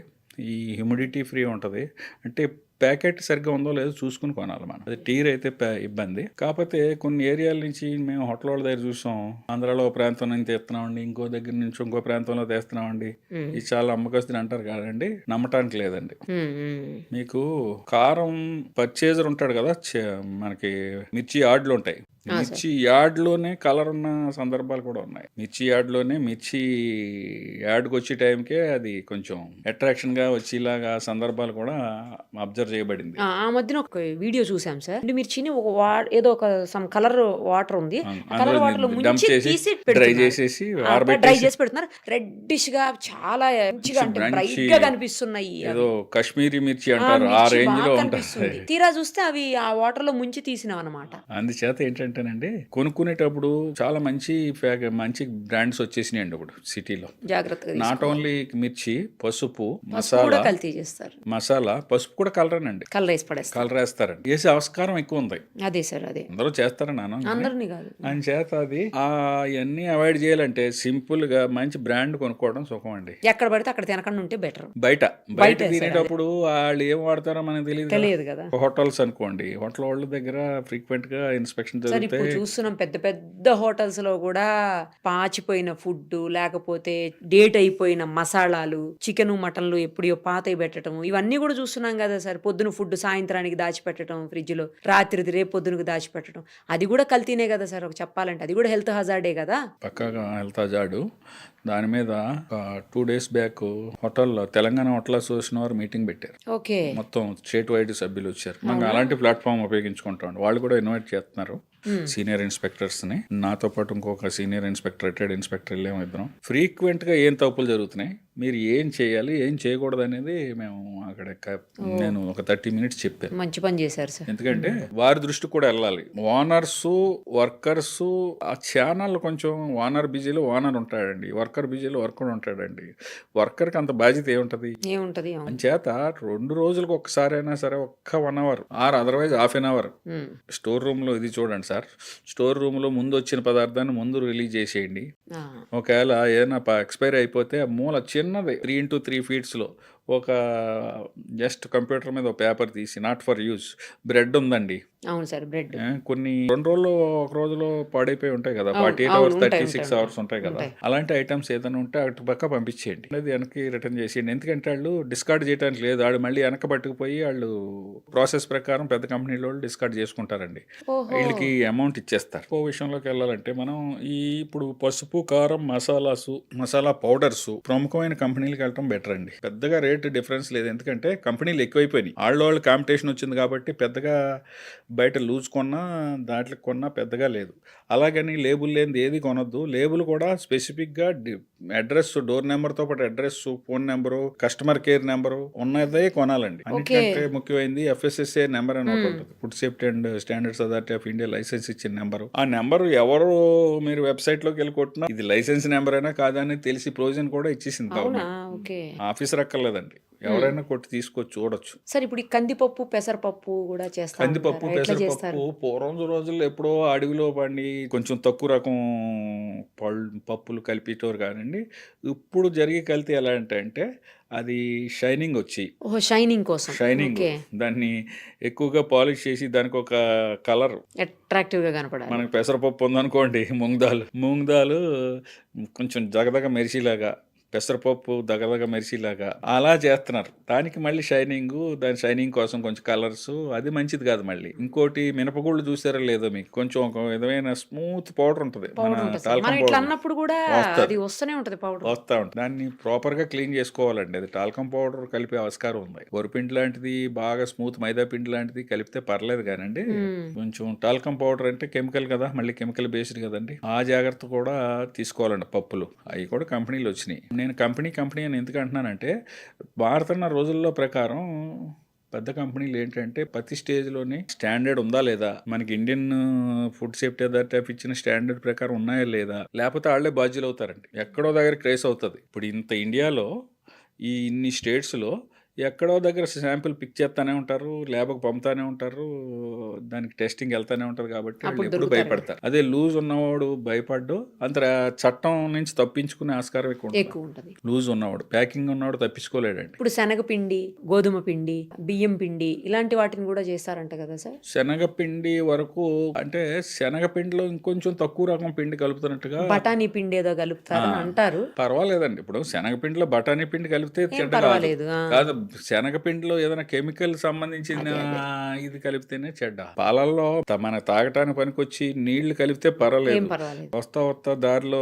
ఈ హ్యూమిడిటీ ఫ్రీ ఉంటుంది. అంటే ప్యాకెట్ సరిగ్గా ఉందో లేదో చూసుకుని కొనాలి మనం. అది టీర్ అయితే ఇబ్బంది. కాకపోతే కొన్ని ఏరియాల నుంచి మేము హోటల్ వాళ్ళ దగ్గర చూసాం, ఆంధ్రాలో ప్రాంతం నుంచి తెస్తున్నామండి, ఇంకో దగ్గర నుంచి ఇంకో ప్రాంతంలో తెస్తున్నామండి, ఇది చాలా అమ్మకస్తుని అంటారు కాదండి, నమ్మటానికి లేదండి. మీకు కారం పర్చేజర్ ఉంటాడు కదా, మనకి మిర్చి యార్డ్లు ఉంటాయి, మిర్చి యార్డ్లోనే కలర్ ఉన్న సందర్భాలు కూడా ఉన్నాయి. మిర్చి యార్డ్లోనే మిర్చి యార్డ్కి వచ్చే టైంకే అది కొంచెం అట్రాక్షన్ గా వచ్చేలాగా సందర్భాలు కూడా అబ్జర్వ్ చేయబడింది. ఆ మధ్యన ఒక వీడియో చూసాం సార్, మిర్చిని ఏదో ఒక సమ్ కలర్ వాటర్ ఉంది, కలర్ వాటర్ లో డ్రై చేసేసి పెడుతున్నారు. రెడ్డిష్ గా చాలా బ్రైట్ గా కనిపిస్తున్నాయి. ఏదో కాశ్మీరీ మిర్చి అంటారు, ఆ రేంజ్ లో ఉంటుంది. తీరా చూస్తే అవి ఆ వాటర్ లో ముంచి తీసినాం అన్నమాట. అందుచేత ఏంటంటే ఏంటంటేనండి, కొనుక్కునేటప్పుడు చాలా మంచి మంచి బ్రాండ్స్ వచ్చేసినాయండి ఇప్పుడు సిటీలో. జాగ్రత్తగా నాట్ తీసుకోవాలి. ఓన్లీ మిర్చి, పసుపు, పసుపు కూడా మసాలా, కల్తీ చేస్తారు. పసుపు కూడా కలరేనండి. కలర్ వేసి పడేస్తారు. కలర్ వేస్తారండి. వేసే ఆస్కారం ఎక్కువ ఉంది. అదే సార్, అదే. అందరూ చేస్తారని అన్నాను. అందరినీ కాదు. అని చేత అది అవన్నీ అవాయిడ్ చేయాలంటే సింపుల్ గా మంచి బ్రాండ్ కొనుక్కోవడం సుఖం అండి. ఎక్కడ పడితే అక్కడ తినకుండా ఉంటే బెటర్. బయట తినేటప్పుడు వాళ్ళు ఏం వాడతారో మనకు తెలియదు కదా. హోటల్స్ అనుకోండి, హోటల్ వాళ్ళ దగ్గర ఫ్రీక్వెంట్ గా ఇన్స్పెక్షన్ సార్ ఇప్పుడు జరుగుతాయి. చూస్తున్నాం పెద్ద పెద్ద హోటల్స్ లో కూడా పాచిపోయిన ఫుడ్, లేకపోతే డేట్ అయిపోయిన మసాలాలు, చికెన్ మటన్లు ఎప్పుడో పాతవి పెట్టడం, ఇవన్నీ కూడా చూస్తున్నాం కదా సార్. పొద్దున ఫుడ్ సాయంత్రానికి దాచిపెట్టడం ఫ్రిడ్జ్ లో, రాత్రిది రేపు పొద్దునకు దాచిపెట్టడం, అది కూడా కల్తీనే కదా సార్. ఒక చెప్పాలంటే అది కూడా హెల్త్ హజార్డే కదా. పక్కాగా హెల్త్ హజార్డు. దాని మీద 2 days బ్యాక్ హోటల్లో తెలంగాణ హోటల్ అసోసియేషన్ వారు మీటింగ్ పెట్టారు. ఓకే. మొత్తం స్టేట్ వైడ్ సభ్యులు వచ్చారు. మనం అలాంటి ప్లాట్ఫామ్ ఉపయోగించుకుంటాం. వాళ్ళు కూడా ఇన్వైట్ చేస్తున్నారు సీనియర్ ఇన్స్పెక్టర్స్ని. నాతో పాటు ఇంకొక సీనియర్ ఇన్స్పెక్టర్, రిటైర్డ్ ఇన్స్పెక్టర్ వెళ్ళాము ఇద్దరం. ఫ్రీక్వెంట్గా ఏం తప్పులు జరుగుతున్నాయి, మీరు ఏం చేయాలి ఏం చేయకూడదు అనేది మేము అక్కడ నేను ఒక 30 minutes చెప్పాను. మంచి పని చేశారు సార్. ఎందుకంటే వారి దృష్టికి కూడా వెళ్ళాలి. ఓనర్స్, వర్కర్స్, ఆ ఛానల్ కొంచెం ఓనర్ బిజీలో ఓనర్ ఉంటాడండి, వర్కర్ బిజీలో వర్కర్ ఉంటాడండి. వర్కర్కి అంత బాధ్యత ఏముంటది. అని చేత 2 రోజులకు ఒక్కసారి అయినా సరే ఒక్క 1 hour or otherwise ½ an hour store room లో ఇది చూడండి సార్. స్టోర్ రూమ్ లో ముందు వచ్చిన పదార్థాన్ని ముందు రిలీజ్ చేసేయండి. ఒకవేళ ఏదైనా ఎక్స్పైరీ అయిపోతే మూల చిన్నది 3 into 3 feet లో ఒక జస్ట్ కంప్యూటర్ మీద ఒక పేపర్ తీసి నాట్ ఫర్ యూజ్. బ్రెడ్ ఉందండి, అవును సార్, బ్రెడ్ కొన్ని 2 రోజులు ఒక రోజులో పాడైపోయి ఉంటాయి కదా, 48 hours 36 hours ఉంటాయి కదా. అలాంటి ఐటమ్స్ ఏదైనా ఉంటే అటు పక్క పంపించేయండి, అది వెనక్కి రిటర్న్ చేసేయండి. ఎందుకంటే వాళ్ళు డిస్కార్డ్ చేయడానికి లేదు, వాళ్ళు మళ్ళీ వెనక పట్టుకుపోయి వాళ్ళు ప్రాసెస్ ప్రకారం పెద్ద కంపెనీలో డిస్కార్డ్ చేసుకుంటారండి. వీళ్ళకి అమౌంట్ ఇచ్చేస్తారు. ఓ విషయంలోకి వెళ్ళాలంటే మనం ఇప్పుడు పసుపు, కారం, మసాలా పౌడర్స్ ప్రముఖమైన కంపెనీలకు వెళ్ళటం బెటర్ అండి. పెద్దగా రేట్ డిఫరెన్స్ లేదు, ఎందుకంటే కంపెనీలు ఎక్కువైపోయినాయి. వాళ్ళు కాంపిటీషన్ వచ్చింది కాబట్టి పెద్దగా బయట లూజ్ కొన్నా దాంట్లో కొన్నా పెద్దగా లేదు. అలాగని లేబుల్ లేనిది ఏది కొనొద్దు. లేబుల్ కూడా స్పెసిఫిక్గా అడ్రస్, డోర్ నెంబర్తో పాటు address, phone number, customer care number ఉన్నదే కొనాలండి. అన్నిటికంటే ముఖ్యమైనది FSSAI నెంబర్ అని ఒకటి ఉంటుంది, food safety and standards authority of India licence ఇచ్చిన నెంబరు. ఆ నెంబరు ఎవరు మీరు వెబ్సైట్లోకి వెళ్ళి కొట్టినా ఇది లైసెన్స్ నెంబర్ అయినా కాదని తెలిసి ప్రొవిజన్ కూడా ఇచ్చేసింది గవర్నమెంట్. ఆఫీసర్ అక్కర్లేదండి, ఎవరైనా కొట్టి తీసుకొచ్చి చూడొచ్చు. సార్ ఇప్పుడు ఈ కందిపప్పు, పెసరపప్పు కూడా చేస్తారు. కందిపప్పు, పెసరపప్పు పూర్వం రోజుల్లో ఎప్పుడో అడవిలో పండి కొంచెం తక్కువ రకం పప్పులు కలిపేటోరు కానండి. ఇప్పుడు జరిగే కల్తీ ఎలా అంటే అది షైనింగ్ వచ్చి, షైనింగ్ కోసం దాన్ని ఎక్కువగా పాలిష్ చేసి దానికి ఒక కలర్ అట్రాక్టివ్ గా కనపడాలి. మనకి పెసరపప్పు ఉందనుకోండి, మూంగ్ దాల్ కొంచెం జగదగ మెరిసిలాగా, పెసరపప్పు దగదగ మెరిసిలాగా అలా చేస్తున్నారు. దానికి మళ్ళీ దాని షైనింగ్ కోసం కొంచెం కలర్స్, అది మంచిది కాదు. మళ్ళీ ఇంకోటి మినపగుళ్ళు చూసారో లేదో మీకు, కొంచెం ఒక విధమైన స్మూత్ పౌడర్ ఉంటుంది, వస్తూ ఉంటుంది. దాన్ని ప్రాపర్ గా క్లీన్ చేసుకోవాలండి. అది టాల్కమ్ పౌడర్ కలిపే ఆస్కారం ఉంది. వరిపిండి లాంటిది బాగా స్మూత్ మైదా పిండి లాంటిది కలిపితే పర్లేదు కానండి, కొంచెం టాల్కమ్ పౌడర్ అంటే కెమికల్ కదా, మళ్ళీ కెమికల్ బేస్డ్ కదండి. ఆ జాగ్రత్త కూడా తీసుకోవాలండి. పప్పులు అవి కూడా కంపెనీలు వచ్చినాయి. నేను కంపెనీ అని ఎందుకు అంటున్నానంటే, మారుతున్న రోజుల్లో ప్రకారం పెద్ద కంపెనీలు ఏంటంటే ప్రతి స్టేజ్లోని స్టాండర్డ్ ఉందా లేదా, మనకి Indian food safety authority of ఇచ్చిన స్టాండర్డ్ ప్రకారం ఉన్నాయా లేదా, లేకపోతే వాళ్ళే బాధ్యులు అవుతారండి. ఎక్కడో దగ్గర ట్రేస్ అవుతుంది. ఇప్పుడు ఇంత ఇండియాలో ఇన్ని స్టేట్స్లో ఎక్కడో దగ్గర శాంపిల్ పిక్ చేస్తానే ఉంటారు, ల్యాబ్కి పంపుతానే ఉంటారు, దానికి టెస్టింగ్ వెళ్తానే ఉంటారు. కాబట్టి వాళ్ళు ఎప్పుడు భయపడతారు. అదే లూజ్ ఉన్నవాడు భయపడ్డు అంత చట్టం నుంచి తప్పించుకునే ఆస్కారం ఎక్కువ ఉంటుంది. లూజ్ ఉన్నవాడు, ప్యాకింగ్ ఉన్నవాడు తప్పించుకోలేడండి. ఇప్పుడు శనగపిండి, గోధుమ పిండి, బియ్యం పిండి ఇలాంటి వాటిని కూడా చేస్తారంట కదా సార్. శనగపిండి వరకు అంటే శనగపిండిలో ఇంకొంచెం తక్కువ రకం పిండి కలుపుతున్నట్టుగా, బఠానీ పిండి ఏదో కలుపుతారని అంటారు. పర్వాలేదండి. ఇప్పుడు శనగపిండిలో బఠానీ పిండి కలిపితే పర్వాలేదు కాదు, శనగపిండిలో ఏదైనా కెమికల్ సంబంధించిన ఇది కలిపితేనే చెడ్డ. పాలల్లో మన తాగటానికి పనికొచ్చి నీళ్లు కలిపితే పర్వాలేదు. వస్తా దారిలో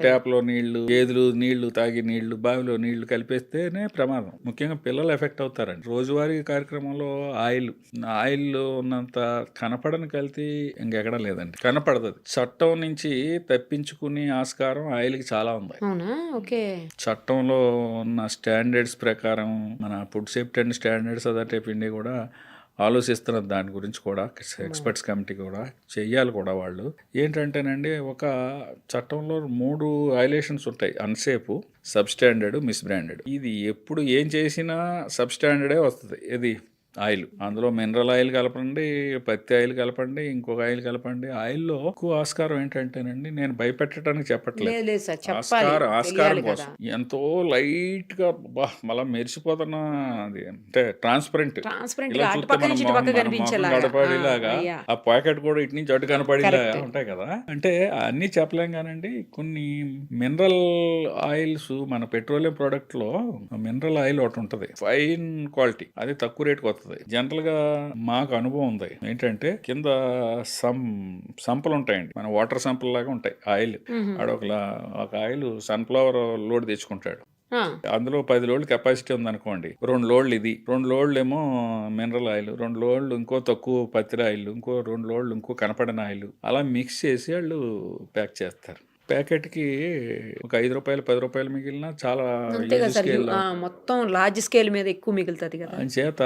ట్యాప్ లో నీళ్లు, గేదెలు నీళ్లు తాగి నీళ్లు, బావిలో నీళ్లు కలిపేస్తేనే ప్రమాదం. ముఖ్యంగా పిల్లలు ఎఫెక్ట్ అవుతారండి. రోజువారీ కార్యక్రమంలో ఆయిల్ ఉన్నంత కనపడని కల్తీ ఇంకెక్కడా లేదండి, కనపడదు. చట్టం నుంచి తప్పించుకునే ఆస్కారం ఆయిల్కి చాలా ఉంది. చట్టంలో ఉన్న స్టాండర్డ్స్ ప్రకారం మన food safety and standards authority of India కూడా ఆలోచిస్తున్నారు దాని గురించి కూడా. ఎక్స్పర్ట్స్ కమిటీ కూడా చెయ్యాలి కూడా వాళ్ళు. ఏంటంటేనండి, ఒక చట్టంలో 3 వైలేషన్స్ ఉంటాయి: అన్సేఫ్, సబ్స్టాండర్డ్, మిస్బ్రాండెడ్. ఇది ఎప్పుడు ఏం చేసినా సబ్స్టాండర్డే వస్తుంది. ఇది ఆయిల్, అందులో మినరల్ ఆయిల్ కలపండి, పత్తి ఆయిల్ కలపండి, ఇంకొక ఆయిల్ కలపండి. ఆయిల్లో ఎక్కువ ఆస్కారం ఏంటంటేనండి, నేను భయపెట్టడానికి చెప్పట్లేదు, లేదు సార్, చెప్పాలి, ఆస్కారం తెలియాలి కోసం కదా. ఎంతో లైట్ గా మళ్ళా మెరిసిపోతున్న, అది అంటే ట్రాన్స్పరెంట్, ట్రాన్స్పరెంట్ ఇలా గా అటు చూస్తే పక్క మన నుంచి ఇటు పక్క మొహం కనిపించేలాగా. కనపడేలాగా, అయ్యా, ఆ ప్యాకెట్ కూడా ఇటు నుంచి అటు కనపడేలాగా Correct. ఉంటాయి కదా. అంటే అన్ని చెప్పలేం కానండి, కొన్ని మినరల్ ఆయిల్స్, మన పెట్రోలియం ప్రోడక్ట్ లో మినరల్ ఆయిల్ ఒకటి ఉంటది, ఫైన్ క్వాలిటీ, అది తక్కువ రేటుకి వస్తుంది. జనరల్ గా మాకు అనుభవం ఉంది. ఏంటంటే కింద సంపలు ఉంటాయండి, మన వాటర్ సంపల్ లాగా ఉంటాయి ఆయిల్. ఒక ఆయిల్ సన్ఫ్లవర్ లోడ్ తెచ్చుకుంటాడు, అందులో 10 లోడ్లు కెపాసిటీ ఉందనుకోండి, 2 లోడ్లు ఇది, 2 లోడ్లు ఏమో మినరల్ ఆయిల్, 2 లోడ్లు ఇంకో తక్కువ పత్తి ఆయిల్, ఇంకో 2 లోడ్లు ఇంకో కనపడిన ఆయిల్, అలా మిక్స్ చేసి వాళ్ళు ప్యాక్ చేస్తారు. ప్యాకెట్కి ఒక 5 రూపాయలు 10 రూపాయలు మిగిలిన చాలా అంతే కదా huge సార్. scale లో. మొత్తం లార్జ్ స్కేల్ మీద ఎక్కువ మిగులుతుంది కదా. చేత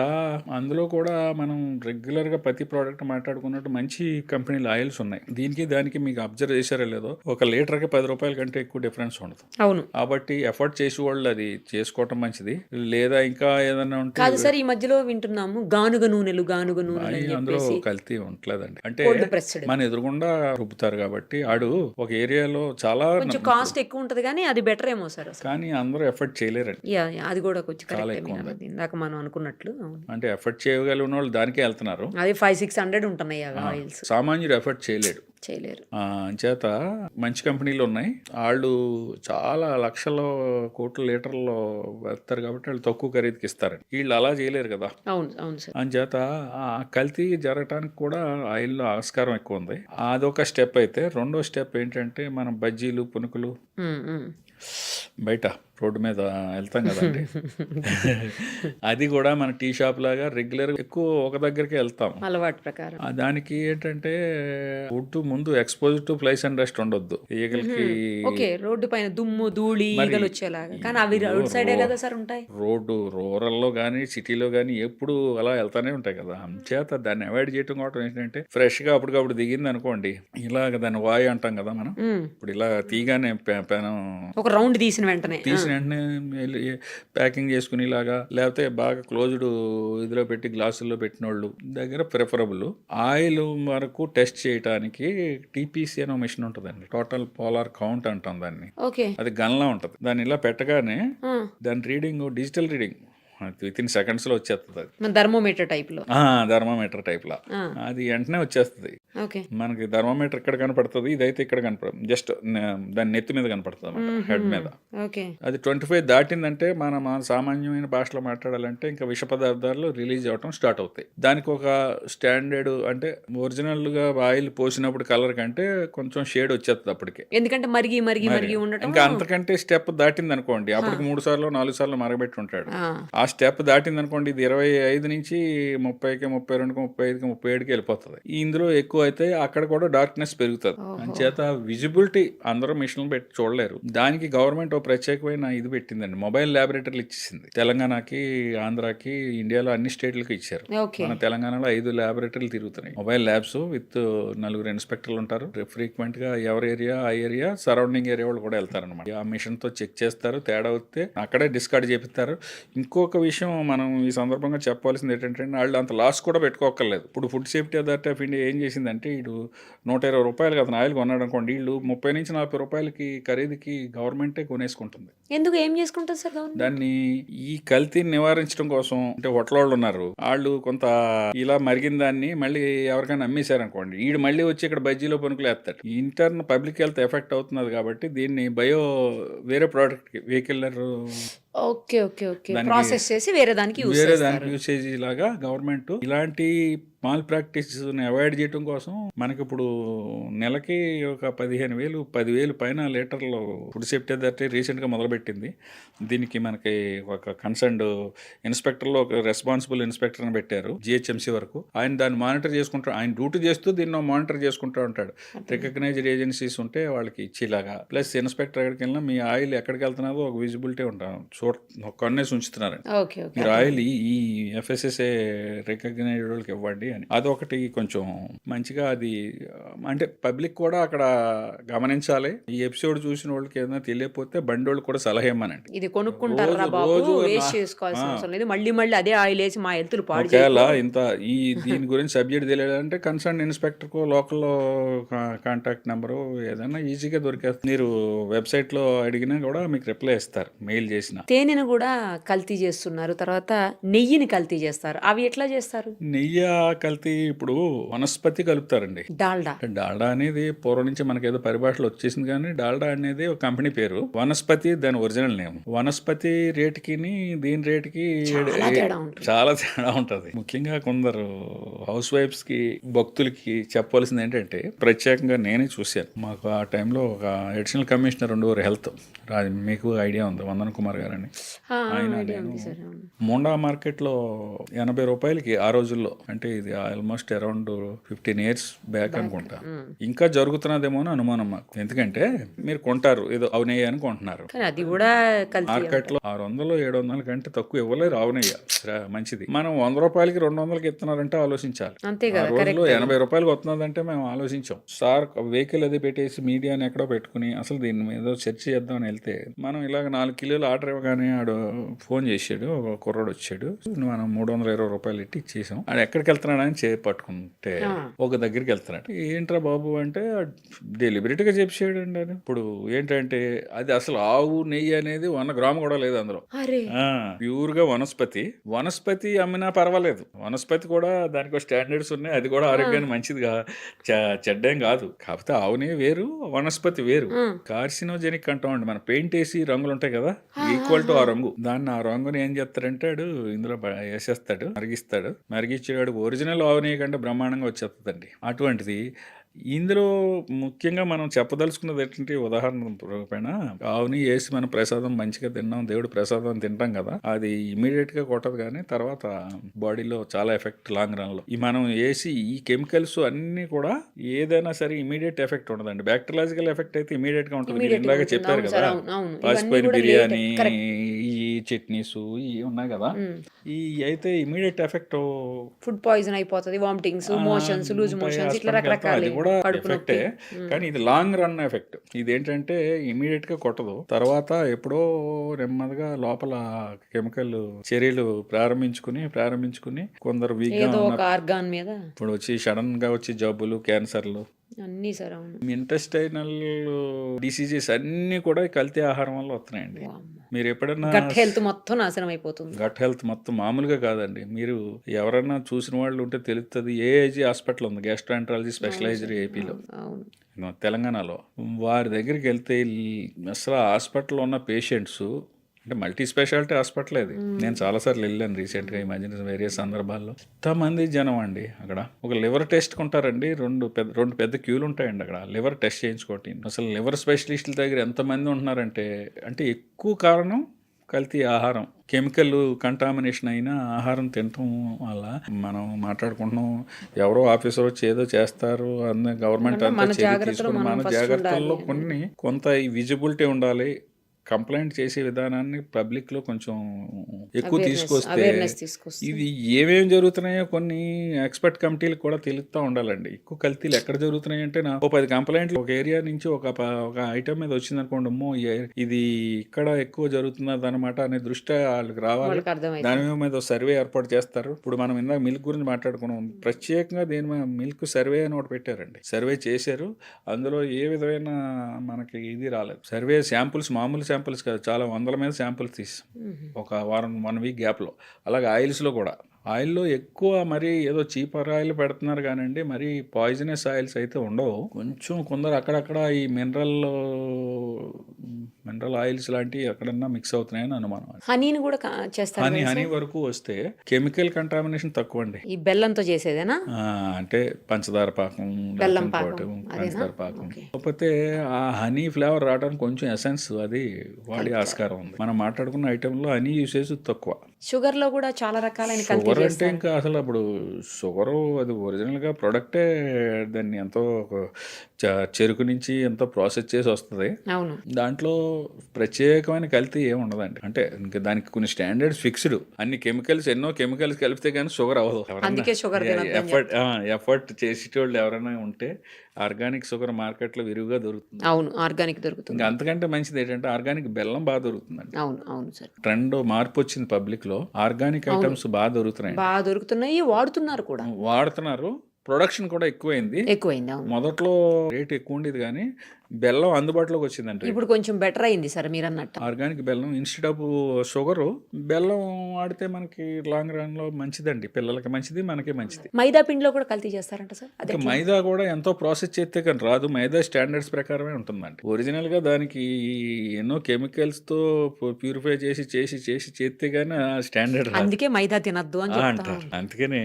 అందులో కూడా మనం రెగ్యులర్గా ప్రతి ప్రోడక్ట్ మాట్లాడుకున్నట్టు మంచి కంపెనీల ఆయిల్స్ ఉన్నాయి. దీనికి దానికి మీకు అబ్జర్వ్ చేశారో లేదో, 1 లీటర్కి 10 రూపాయల కంటే ఎక్కువ డిఫరెన్స్ ఉండదు. అవును. కాబట్టి ఎఫర్ట్ చేసి వాళ్ళు అది చేసుకోవటం మంచిది. లేదా ఇంకా ఏదైనా ఉంటే కాదు సార్, ఈ మధ్యలో వింటున్నాము గానుగ నూనెలు అని అందులో చెప్పేసి కల్తీ ఉండలేదండి. అంటే కోల్డ్ ప్రెస్డ్, మన ఎదురుగుండా రుబ్బుతారు కాబట్టి, ఆడు ఒక ఏరియాలో చాలా కొంచెం కాస్ట్ ఎక్కువ ఉంటది కానీ అది బెటర్ ఏమో సార్ అసలు. కానీ అందరూ ఎఫర్ట్ చేయలేరండి. అది కూడా కొంచెం చాలా కరెక్టే ఎక్కువ మీరు ఉంది. అన్నది. ఇందాక మనం అనుకున్నట్లు. అవును. అంటే ఎఫర్ట్ చేయగలిగిన వాళ్ళు దానికే వెళ్తున్నారు. అది 500-600 ఉంటున్నాయి అవి ఆయిల్స్. సామాన్యుడు ఎఫర్ట్ చేయలేడు. చేయలేరు. చేత మంచి కంపెనీలు ఉన్నాయి, వాళ్ళు చాలా లక్షల కోట్ల లీటర్లో వేస్తారు కాబట్టి వాళ్ళు తక్కువ ఖరీదుకి ఇస్తారండి. వీళ్ళు అలా చేయలేరు కదా. అవును, అవును సార్. అంచేత ఆ కల్తీ జరగటానికి కూడా ఆయిల్లో ఆస్కారం ఎక్కువ ఉంది. అదొక స్టెప్ అయితే, రెండో స్టెప్ ఏంటంటే, మనం బజ్జీలు, పునుకులు బయట రోడ్డు మీద వెళ్తాం కదండి, అది కూడా మన టీ షాప్ లాగా రెగ్యులర్ ఎక్కువ ఒక దగ్గరికి వెళ్తాం అలవాటు ప్రకారం. దానికి ఏంటంటే, ఫుడ్ ముందు expose to flies and dust ఉండొద్దు. ఈగలకి ఓకే, రోడ్డు పైన దుమ్ము ధూళి ఈగలు వచ్చేలాగా. కానీ అవి రోడ్ సైడే కదా సార్ ఉంటాయి. రోడ్డు రూరల్లో కానీ సిటీలో కానీ ఎప్పుడు అలా వెళ్తానే ఉంటాయి కదా. అంచేత దాన్ని అవాయిడ్ చేయడం కూడా ఏంటంటే, ఫ్రెష్గా అప్పటికప్పుడు దిగింది అనుకోండి, ఇలాగ దాన్ని వాయు అంటాం కదా మనం, ఇప్పుడు ఇలా తీగానే పెనం ఒక రౌండ్ తీసిన వెంటనే వెంటనే ప్యాకింగ్ చేసుకుని ఇలాగా, లేకపోతే బాగా క్లోజ్డ్ ఇదిలో పెట్టి గ్లాసుల్లో పెట్టిన వాళ్ళు దగ్గర ప్రిఫరబుల్. ఆయిల్ వరకు టెస్ట్ చేయడానికి టీపీసీ అనే మిషన్ ఉంటుందండి, టోటల్ పోలార్ కౌంట్ అంటాం దాన్ని. ఓకే, అది గన్లా ఉంటుంది. దాన్ని ఇలా పెట్టగానే దాని reading digital reading with in seconds లో వచ్చేస్తుంది. అది థర్మోమీటర్ టైప్ లో, థర్మోమీటర్ టైప్ లా అది వెంటనే వచ్చేస్తుంది. మనకి థర్మోమీటర్ ఇక్కడ కనపడుతుంది, ఇదైతే ఇక్కడ కనపడదు, జస్ట్ దాని నెత్తి మీద కనపడుతుంది, హెడ్ మీద. అది 25 దాటిందంటే మన సామాన్యమైన భాషలో మాట్లాడాలంటే ఇంకా విష పదార్థాలు రిలీజ్ అవటం స్టార్ట్ అవుతాయి. దానికి ఒక స్టాండర్డ్, అంటే ఒరిజినల్ గా ఆయిల్ పోసినప్పుడు కలర్ కంటే కొంచెం షేడ్ వచ్చేస్తుంది అప్పటికే, ఎందుకంటే మరిగి ఉండటం. ఇంకా అంతకంటే స్టెప్ దాటింది అనుకోండి, అప్పటికి 3 సార్లు 4 సార్లు మరగబెట్టి ఉంటాడు. ఆ స్టెప్ దాటింది అనుకోండి, ఇది 25 నుంచి 30కి 32కి 35కి 37కి వెళ్ళిపోతుంది. ఇందులో ఎక్కువ అయితే అక్కడ కూడా డార్క్నెస్ పెరుగుతుంది. అంచేత విజిబిలిటీ అందరూ మిషన్లు పెట్టి చూడలేరు. దానికి గవర్నమెంట్ ఒక ప్రత్యేకమైన ఇది పెట్టిందండి, మొబైల్ ల్యాబొరేటరీలు ఇచ్చేసింది. తెలంగాణకి, ఆంధ్రాకి, ఇండియాలో అన్ని స్టేట్లకి ఇచ్చారు. మన తెలంగాణలో 5 ల్యాబొరేటరీలు తిరుగుతున్నాయి, మొబైల్ ల్యాబ్స్ విత్ 4 ఇన్స్పెక్టర్లు ఉంటారు. ఫ్రీక్వెంట్ గా ఎవరి ఏరియా ఆ ఏరియా సరౌండింగ్ ఏరియా వాళ్ళు కూడా వెళ్తారనమాట. ఆ మిషన్ తో చెక్ చేస్తారు, తేడా వస్తే అక్కడే డిస్కార్డ్ చేపిస్తారు. ఇంకొక విషయం మనం ఈ సందర్భంగా చెప్పాల్సింది ఏంటంటే, వాళ్ళు అంత లాస్ కూడా పెట్టుకోకర్లేదు. ఇప్పుడు food safety authority of India ఏం చేసిందంటే, వీడు 120 రూపాయలకి అతను ఆయిల్ కొన్నాడు అనుకోండి, వీళ్ళు 30 నుంచి 40 రూపాయలకి ఖరీదుకి గవర్నమెంటే కొనేసుకుంటుంది. ఎందుకు, ఏం చేసుకుంటారు సార్ దాన్ని? ఈ కల్తీని నివారించడం కోసం. అంటే హోటల్ ఉన్నారు, వాళ్ళు కొంత ఇలా మరిగిన దాన్ని మళ్ళీ ఎవరికైనా అమ్మేశారనుకోండి, వీడు మళ్ళీ వచ్చి ఇక్కడ బజ్జీలో పనుకులు వేస్తాడు. ఇంటర్న్ పబ్లిక్ హెల్త్ ఎఫెక్ట్ అవుతున్నది కాబట్టి దీన్ని వేరే ప్రోడక్ట్ వెహికలర్ ప్రాసెస్ చేసి వేరే దానికి యూసేజ్ లాగా గవర్నమెంట్ ఇలాంటి మాల్ ప్రాక్టీస్ని అవాయిడ్ చేయడం కోసం మనకి ఇప్పుడు నెలకి ఒక 15,000 10,000 పైన లీటర్లు ఫుడ్ సేఫ్టీ అథారిటీ రీసెంట్గా మొదలుపెట్టింది. దీనికి మనకి ఒక కన్సర్న్డ్ ఇన్స్పెక్టర్లో ఒక రెస్పాన్సిబుల్ ఇన్స్పెక్టర్ని పెట్టారు జిహెచ్ఎంసీ వరకు. ఆయన దాన్ని మానిటర్ చేసుకుంటారు, ఆయన డ్యూటీ చేస్తూ దీన్ని మానిటర్ చేసుకుంటూ ఉంటాడు. రికగ్నైజ్డ్ ఏజెన్సీస్ ఉంటే వాళ్ళకి ఇచ్చేలాగా, ప్లస్ ఇన్స్పెక్టర్ ఎక్కడికి వెళ్ళినా మీ ఆయిల్ ఎక్కడికి వెళ్తున్నదో ఒక విజిబిలిటీ ఉంటాం, కొన్నేసి ఉంచుతున్నారండి. Okay okay. మీరు ఆయిల్ ఈ ఎఫ్ఎస్ఎస్ఏ రికగ్నైజ్డ్ వాళ్ళకి ఇవ్వండి అని. అదొకటి కొంచెం మంచిగా అది అంటే పబ్లిక్ కూడా అక్కడ గమనించాలి. ఈ ఎపిసోడ్ చూసిన వాళ్ళకి ఏదైనా తెలియకపోతే బండి వాళ్ళు కూడా సలహా ఇవ్వమనండి. ఇది కొనుక్కుంటారా బాబు, వేస్ట్ చేసుకోవాల్సిన అవసరం లేదు, మళ్ళీ మళ్ళీ అదే ఆయిల్ వేసి మా హెల్త్లు పాడు ఒకవేళ ఇంత దీని గురించి సబ్జెక్ట్ తెలియాలంటే కన్సర్న్ ఇన్స్పెక్టర్కు లోకల్లో కాంటాక్ట్ నెంబరు ఏదైనా ఈజీగా దొరికేస్తుంది. మీరు వెబ్సైట్లో అడిగినా కూడా మీకు రిప్లై ఇస్తారు, మెయిల్ చేసిన. తేనెను కూడా కల్తీ చేస్తున్నారు, తర్వాత నెయ్యిని కల్తీ చేస్తారు. అవి ఎట్లా చేస్తారు? నెయ్యి కల్తీ ఇప్పుడు వనస్పతి కలుపుతారండి. డాల్డా. డాల్డా అనేది పూర్వం నుంచి మనకి ఏదో పరిభాషలో వచ్చేసింది, కానీ డాల్డా అనేది ఒక కంపెనీ పేరు. వనస్పతి దాని ఒరిజినల్ నేమ్. వనస్పతి రేటుకి దీని రేటుకి చాలా తేడా ఉంటుంది. ముఖ్యంగా కొందరు హౌస్ వైఫ్స్ కి భక్తులకి చెప్పవలసింది ఏంటంటే, ప్రత్యేకంగా నేనే చూశాను. మాకు ఆ టైంలో ఒక అడిషనల్ కమిషనర్ ఉండేవారు హెల్త్, మీకు ఐడియా ఉంది, వందన్ కుమార్ గారు అని. ఆయన మోండా మార్కెట్లో 80 రూపాయలకి ఆ రోజుల్లో, అంటే ఇది ఆల్మోస్ట్ అరౌండ్ 15 years బ్యాక్ అనుకుంటా, ఇంకా జరుగుతున్నదేమో అని అనుమానం మాకు. ఎందుకంటే మీరు కొంటారు ఏదో అవునయ్య అని కొంటున్నారు, అది కూడా మార్కెట్ లో 600-700 కంటే తక్కువ ఇవ్వలేరు అవునయ్య మంచిది. మనం 100 రూపాయలకి 200కి ఇస్తున్నారంటే ఆలోచించాలి. ఆ రోజులో 80 రూపాయలకి వస్తున్నదంటే మేము ఆలోచించాం. సార్ వెహికల్ అది పెట్టేసి మీడియాని ఎక్కడో పెట్టుకుని అసలు దీని మీద చర్చ చేద్దామని వెళ్తే, మనం ఇలాగ 4 కిలోలు ఆర్డర్ ఇవ్వగానే ఆడు ఫోన్ చేసాడు, ఒక కుర్రాడు వచ్చాడు, మనం 320 రూపాయలు ఇట్టి ఇచ్చేసాం. ఆడు ఎక్కడికి వెళ్తున్నాడని పట్టుకుంటే ఒక దగ్గరికి వెళ్తున్నాడు. ఏంట్రా బాబు అంటే డెలిబరేట్గా చెప్పాడు అండి. అని ఇప్పుడు ఏంటంటే అది అసలు ఆవు నెయ్యి అనేది 1 గ్రాము కూడా లేదు అందులో, ప్యూర్ గా వనస్పతి అమ్మినా పర్వాలేదు. వనస్పతి కూడా దానికి స్టాండర్డ్స్ ఉన్నాయి, అది కూడా ఆరోగ్యానికి మంచిదిగా చెడ్డేం కాదు. కాకపోతే ఆవు నెయ్యి వేరు, వనస్పతి వేరు. కార్సినోజెనిక్ అంటామండి. మన పెయింట్ వేసి రంగులు ఉంటాయి కదా, ఈక్వల్ టు ఆ రంగు. దాన్ని ఆ రంగుని ఏం చేస్తారంటే ఇందులో వేసేస్తాడు, మరిగించేవాడు ఒరిజినల్ ఆవు నెయ్యి కంటే బ్రహ్మాండంగా వచ్చేస్తుందండి. అటువంటిది ఇందులో ముఖ్యంగా మనం చెప్పదలుచుకున్నది ఏంటంటే, ఉదాహరణ రూపేణ ఆవుని వేసి మనం ప్రసాదం మంచిగా తిన్నాం, దేవుడు ప్రసాదం తింటాం కదా, అది ఇమీడియట్ గా కొట్టదు, కానీ తర్వాత బాడీలో చాలా ఎఫెక్ట్ లాంగ్ రన్ లో. ఈ మనం వేసి ఈ కెమికల్స్ అన్ని కూడా ఏదైనా సరే ఇమీడియట్ ఎఫెక్ట్ ఉండదండి. బ్యాక్టీరియాలజికల్ ఎఫెక్ట్ అయితే ఇమీడియట్ గా ఉంటుంది. మీరు ఇందాక చెప్పారు కదా, పాసిపోయిన బిర్యానీ, ఈ చట్నీస్ ఇవి ఉన్నాయి కదా, ఈ అయితే ఇమీడియట్ ఎఫెక్ట్, ఫుడ్ పాయిజన్ అయిపోతుంది, వామిటింగ్స్, మోషన్స్, లూజ్ మోషన్స్, ఇట్లా రకరకాల కూడా ఎఫెక్టే. కానీ ఇది లాంగ్ రన్ ఎఫెక్ట్. ఇదేంటంటే ఇమీడియట్ గా కొట్టదు, తర్వాత ఎప్పుడో నెమ్మదిగా లోపల కెమికల్ చర్యలు ప్రారంభించుకుని కొందరు వీక్ గా ఆర్గాన్ మీద ఇప్పుడు వచ్చి సడన్ గా వచ్చి జబ్బులు, క్యాన్సర్లు అన్ని సార్. ఇంటెస్టైనల్ డిసీజెస్ అన్ని కూడా కల్తీ ఆహారం వల్ల వస్తున్నాయండి. మీరు ఎప్పుడన్నా గట్ హెల్త్ మొత్తం నాశనం అయిపోతుంది. గట్ హెల్త్ మొత్తం మామూలుగా కాదండి. మీరు ఎవరన్నా చూసిన వాళ్ళు ఉంటే తెలుస్తుంది. ఏఐజీ హాస్పిటల్ ఉంది, గ్యాస్ట్రాంట్రాలజీ స్పెషలైజ్డ్ ఏపీలో, తెలంగాణలో. వారి దగ్గరికి వెళ్తే అసలు హాస్పిటల్లో ఉన్న పేషెంట్స్, అంటే మల్టీ స్పెషాలిటీ హాస్పిటల్ అది. నేను చాలాసార్లు వెళ్ళాను రీసెంట్గా, ఈ మధ్యన వేరే సందర్భాల్లో. ఎంతమంది జనం అండి అక్కడ. ఒక లివర్ టెస్ట్ కొంటారండి, రెండు పెద్ద క్యూలు ఉంటాయండి అక్కడ లివర్ టెస్ట్ చేయించుకోవటం. అసలు లివర్ స్పెషలిస్టుల దగ్గర ఎంతమంది ఉంటున్నారంటే, అంటే ఎక్కువ కారణం కల్తీ ఆహారం, కెమికల్ కంటామినేషన్ అయిన ఆహారం తినటం వల్ల. మనం మాట్లాడుకుంటున్నాం, ఎవరో ఆఫీసర్ వచ్చి ఏదో చేస్తారు అన్న, గవర్నమెంట్ అంతా చర్య తీసుకుని మన జాగ్రత్తల్లో కొంత ఈ విజిబిలిటీ ఉండాలి. కంప్లైంట్ చేసే విధానాన్ని పబ్లిక్ లో కొంచెం ఎక్కువ తీసుకొస్తే, ఇది ఏమేమి జరుగుతున్నాయో కొన్ని ఎక్స్పర్ట్ కమిటీలకు కూడా తెలుస్తూ ఉండాలండి. ఎక్కువ కల్తీలు ఎక్కడ జరుగుతున్నాయి అంటే, నా 10 కంప్లైంట్లు ఒక ఏరియా నుంచి ఒక ఐటమ్ మీద వచ్చింది అనుకోండి, అమ్మో ఇది ఇక్కడ ఎక్కువ జరుగుతున్నది అనమాట అనే దృష్టి వాళ్ళకి రావాలి. దాని మీద సర్వే ఏర్పాటు చేస్తారు. ఇప్పుడు మనం ఇందాక మిల్క్ గురించి మాట్లాడుకున్నాం, ప్రత్యేకంగా దీని మీద మిల్క్ సర్వే అని ఒకటి పెట్టారండి. సర్వే చేశారు, అందులో ఏ విధమైన మనకి ఇది రాలేదు. సర్వే శాంపుల్స్, మామూలు శాంపుల్స్ కాదు, చాలా వందల మీద శాంపుల్స్ తీసాం ఒక 1 week గ్యాప్లో. అలాగే ఆయిల్స్లో కూడా, ఆయిల్లో ఎక్కువ మరి ఏదో చీపర్ ఆయిల్ పెడుతున్నారు కానివ్వండి, మరి పాయిజనస్ ఆయిల్స్ అయితే ఉండవు. కొంచెం కొందరు అక్కడక్కడ ఈ మినరల్ మినరల్ ఆయిల్స్ లాంటివి ఎక్కడన్నా మిక్స్ అవుతున్నాయని అనుమానం. హనీని కూడా చేస్తారు కదా హనీ సార్? వరకు వస్తే కెమికల్ కంటామినేషన్ తక్కువ అండి. ఈ బెల్లంతో చేసేదేనా? అంటే పంచదార పాకం, బెల్లం లేకపోతే పాకం ఇంకోటి అదేనా? పంచదార పాకం. ఓకే. కాకపోతే ఆ హనీ ఫ్లేవర్ రావడానికి కొంచెం ఎసెన్స్ అది వాడి ఆస్కారం ఉంది. మనం మాట్లాడుకున్న ఐటెంలో హనీ యూసేజ్ తక్కువ. షుగర్ లో కూడా చాలా రకాలైన కల్తీ షుగర్ అంటే చేస్తారు. ఇంకా అసలు అప్పుడు షుగరు అది ఒరిజినల్గా ప్రొడక్టే, దాన్ని ఎంతో చెరుకు నుంచి ఎంతో ప్రాసెస్ చేసి వస్తుంది. అవును. దాంట్లో ప్రత్యేకమైన కల్తీ ఏమి ఉండదండి. అంటే ఇంకా దానికి కొన్ని స్టాండర్డ్స్ ఫిక్స్డ్. అన్ని కెమికల్స్, ఎన్నో కెమికల్స్ కలిపితే కానీ షుగర్ అవ్వదు. అందుకే షుగర్ తినొద్దని ఎఫర్ట్ చేసేటోళ్ళు ఎవరైనా ఉంటే ఆర్గానిక్ షుగర్ మార్కెట్లో విరివిగా దొరుకుతుంది. అవును, ఆర్గానిక్ దొరుకుతుంది. ఇంకా అంతకంటే మంచిది ఏంటంటే ఆర్గానిక్ బెల్లం బాగా దొరుకుతుందండి. అవును అవును సార్, ట్రెండ్ మార్పు వచ్చింది పబ్లిక్ లో, ఆర్గానిక్ ఐటమ్స్ బాగా దొరుకుతున్నాయి, బాగా దొరుకుతున్నాయి, వాడుతున్నారు కూడా, వాడుతున్నారు. ప్రొడక్షన్ కూడా ఎక్కువైంది. ఎక్కువైంది. అవును, మొదట్లో రేట్ ఎక్కువ ఉండేది కానీ బెల్లం అందుబాటులోకి వచ్చిందండి. ఇప్పుడు కొంచెం బెటర్ అయింది సార్ మీరు అన్నట్టు. ఆర్గానిక్ బెల్లం ఇన్స్టెడ్ ఆఫ్ షుగర్, బెల్లం వాడితే మనకి లాంగ్ రన్ లో మంచిదండి. పిల్లలకి మంచిది, మనకి మంచిది. మైదా పిండిలో కూడా కల్తీ చేస్తారంట సార్? అదే ఇంకా మైదా కూడా ఎంతో ప్రాసెస్ చేస్తే కానీ రాదు. మైదా స్టాండర్డ్స్ ప్రకారమే ఉంటుందండి. ఒరిజినల్ గా దానికి ఎన్నో కెమికల్స్ తో ప్యూరిఫై చేసి చేసి చేసి చేస్తే గానీ స్టాండర్డ్ రాదు. అందుకే మైదా తినద్దు అని అంటారు. అందుకనే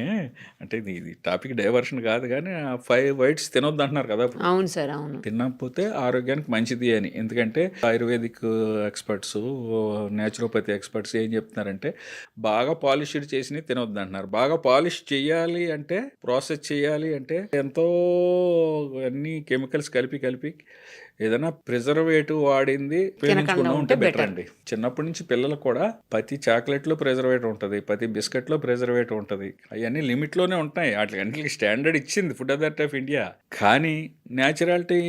అంటే ఇది టాపిక్ డైవర్షన్ కాదు కానీ 5 వైట్స్ తినొద్దు అంటున్నారు కదా. అవును సార్, అవును. తినకపోతే ఆరోగ్యానికి మంచిది అని. ఎందుకంటే ఆయుర్వేదిక్ ఎక్స్పర్ట్స్, న్యాచురోపతి ఎక్స్పర్ట్స్ ఏం చెప్తున్నారంటే బాగా పాలిష్డ్ చేసి తినొద్దు అంటున్నారు. బాగా పాలిష్ చేయాలి అంటే, ప్రాసెస్ చేయాలి అంటే ఎంతో అన్ని కెమికల్స్ కలిపి ఏదైనా ప్రిజర్వేటివ్ వాడింది ఉపయోగించకుండా ఉంటే బెటర్ అండి. చిన్నప్పటి నుంచి పిల్లలకు కూడా ప్రతి చాక్లెట్లో ప్రిజర్వేటివ్ ఉంటుంది, ప్రతి బిస్కెట్లో ప్రిజర్వేటివ్ ఉంటుంది. అవన్నీ లిమిట్లోనే ఉంటాయి. వాటికి స్టాండర్డ్ ఇచ్చింది ఫుడ్ అథారిటీ ఆఫ్ ఇండియా. కానీ న్యాచురాలిటీ